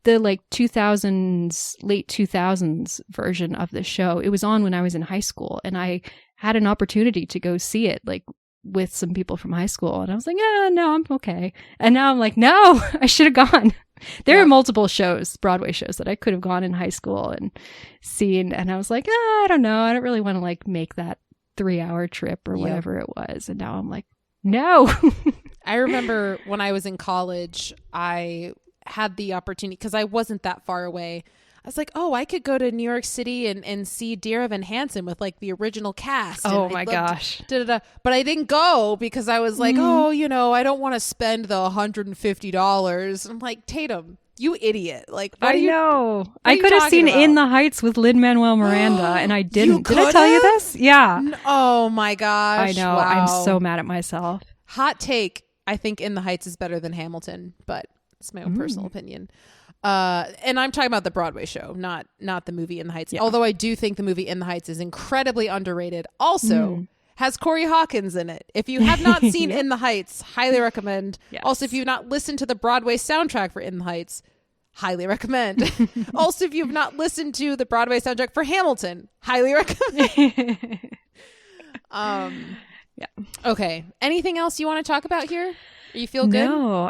the like 2000s, late 2000s version of the show, it was on when I was in high school. And I had an opportunity to go see it like with some people from high school. And I was like, no, I'm okay. And now I'm like, no, I should have gone. There are multiple shows, Broadway shows, that I could have gone in high school and seen. And I was like, I don't know. I don't really want to like make that 3-hour trip or whatever it was. And now I'm like, no. I remember when I was in college, I had the opportunity because I wasn't that far away. I was like, I could go to New York City and see Dear Evan Hansen with like the original cast. Oh my gosh. But I didn't go because I was like, I don't want to spend the $150. I'm like, Tatum, you idiot. Like, I know. I could have seen In the Heights with Lin-Manuel Miranda and I didn't. Did I tell you this? Yeah. Oh my gosh. I know. Wow. I'm so mad at myself. Hot take. I think In the Heights is better than Hamilton, but it's my own personal opinion. And I'm talking about the Broadway show, not the movie In the Heights. Yeah. Although I do think the movie In the Heights is incredibly underrated. Also has Corey Hawkins in it. If you have not seen In the Heights, highly recommend. Yes. Also, if you've not listened to the Broadway soundtrack for In the Heights, highly recommend. Also, if you've not listened to the Broadway soundtrack for Hamilton, highly recommend. Yeah. Okay. Anything else you want to talk about here? You feel good? No,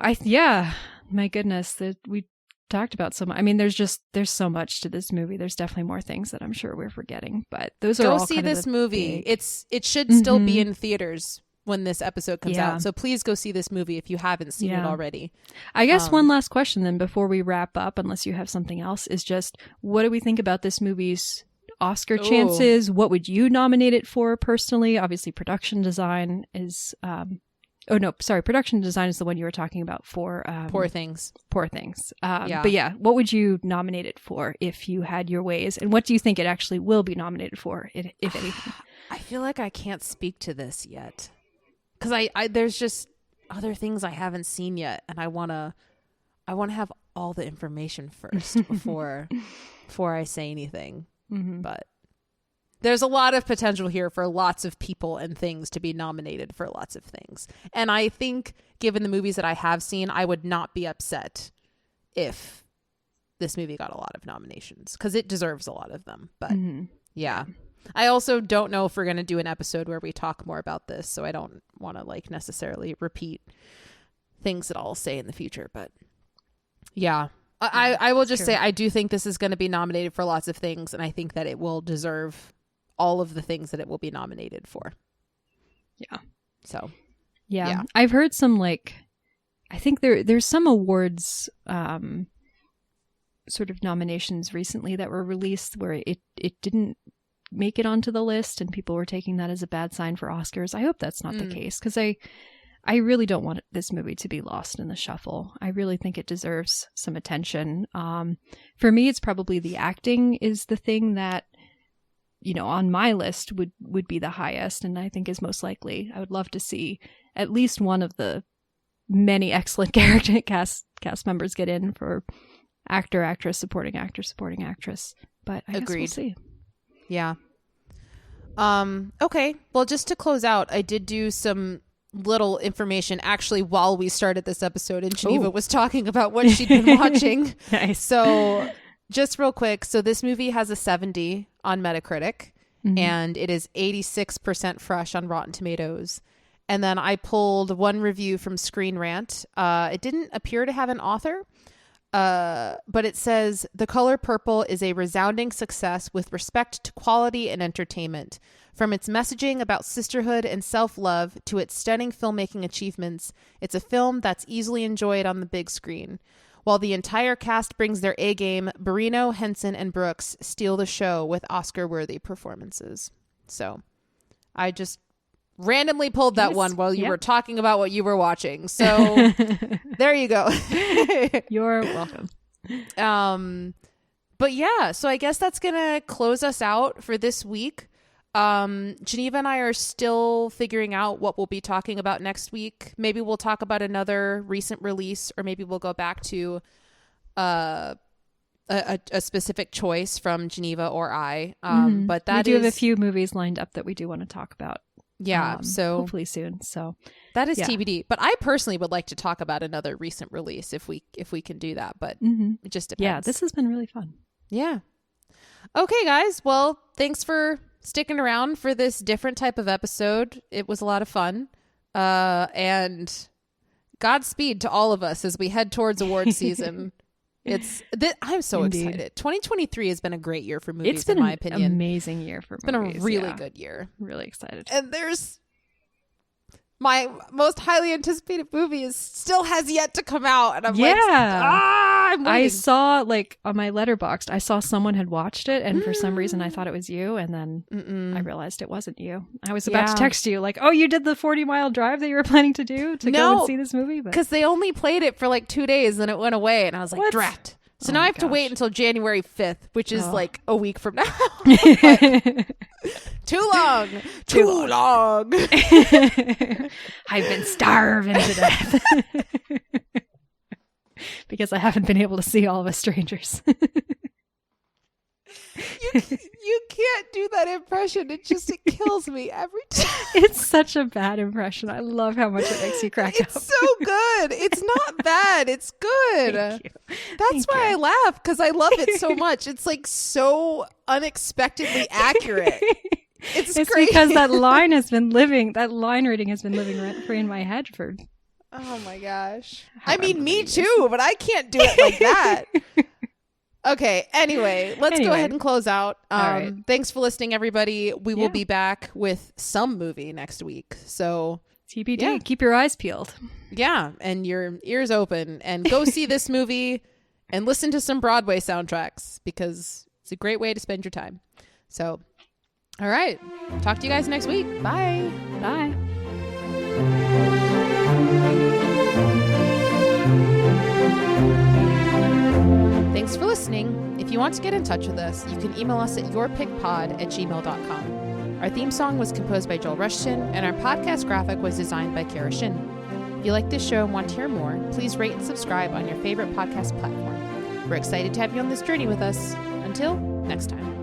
my goodness, that we talked about so much. I mean, there's so much to this movie. There's definitely more things that I'm sure we're forgetting, but those are all go see kind of this movie. It should still be in theaters when this episode comes out. So please go see this movie if you haven't seen it already. I guess one last question then before we wrap up, unless you have something else, is just what do we think about this movie's Oscar chances? What would you nominate it for personally? Obviously, production design is Oh no, sorry. Production design is the one you were talking about for Poor Things. Poor Things. Yeah. But yeah, what would you nominate it for if you had your ways? And what do you think it actually will be nominated for, if anything? I feel like I can't speak to this yet because I there's just other things I haven't seen yet, and I wanna have all the information first before I say anything. Mm-hmm. But there's a lot of potential here for lots of people and things to be nominated for lots of things. And I think given the movies that I have seen, I would not be upset if this movie got a lot of nominations because it deserves a lot of them. But yeah, I also don't know if we're going to do an episode where we talk more about this. So I don't want to like necessarily repeat things that I'll say in the future. But yeah, I will just say I do think this is going to be nominated for lots of things. And I think that it will deserve all of the things that it will be nominated for. Yeah. So, yeah. I've heard some like, I think there's some awards sort of nominations recently that were released where it didn't make it onto the list and people were taking that as a bad sign for Oscars. I hope that's not the case because I really don't want this movie to be lost in the shuffle. I really think it deserves some attention. For me, it's probably the acting is the thing that, you know, on my list would be the highest and I think is most likely. I would love to see at least one of the many excellent character cast members get in for actor, actress, supporting actor, supporting actress. But I guess we'll see. Yeah. Okay. Well, just to close out, I did do some little information actually while we started this episode and Geneva was talking about what she'd been watching. Nice. So just real quick. So this movie has a 70 on Metacritic and it is 86% fresh on Rotten Tomatoes. And then I pulled one review from Screen Rant. It didn't appear to have an author, but it says, "The Color Purple is a resounding success with respect to quality and entertainment. From its messaging about sisterhood and self-love to its stunning filmmaking achievements, it's a film that's easily enjoyed on the big screen. While the entire cast brings their A-game, Barrino, Henson, and Brooks steal the show with Oscar-worthy performances." So I just randomly pulled that one while you were talking about what you were watching. So there you go. You're welcome. But yeah, so I guess that's going to close us out for this week. Geneva and I are still figuring out what we'll be talking about next week. Maybe we'll talk about another recent release, or maybe we'll go back to a specific choice from Geneva or I. But we do have a few movies lined up that we do want to talk about. Yeah, so hopefully soon. So that is TBD. But I personally would like to talk about another recent release if we can do that. But it just depends. Yeah, this has been really fun. Yeah. Okay, guys. Well, thanks for sticking around for this different type of episode. It was a lot of fun. And Godspeed to all of us as we head towards award season. I'm so excited. 2023 has been a great year for movies, in my opinion. It's been an amazing year for movies. It's been a really good year. Really excited. And there's my most highly anticipated movie still has yet to come out. And I'm like, I'm waiting. I saw like on my Letterboxd, I saw someone had watched it and for some reason I thought it was you. And then I realized it wasn't you. I was about to text you like, oh, you did the 40-mile drive that you were planning to do to go and see this movie? Because they only played it for like 2 days and it went away. And I was like, drat. So now I have to wait until January 5th, which is like a week from now. Too long. Too long. I've been starving to death. Because I haven't been able to see All of Us Strangers. You can't do that impression. It kills me every time. It's such a bad impression. I love how much it makes you crack up. It's so good. It's not bad. It's good. Thank you. That's why I laugh, because I love it so much. It's like so unexpectedly accurate. It's great. Because that line reading has been living rent free in my head for. Oh my gosh. I mean, me too, but I can't do it like that. Okay. Anyway, let's go ahead and close out. All right. Thanks for listening, everybody. We will be back with some movie next week. So TBD. Yeah. Keep your eyes peeled. Yeah. And your ears open and go see this movie and listen to some Broadway soundtracks because it's a great way to spend your time. So, all right. Talk to you guys next week. Bye. Bye. want to get in touch with us, you can email us at yourpickpod@gmail.com. Our theme song was composed by Joel Rushton, and our podcast graphic was designed by Kara Shin. If you like this show and want to hear more, please rate and subscribe on your favorite podcast platform. We're excited to have you on this journey with us. Until next time.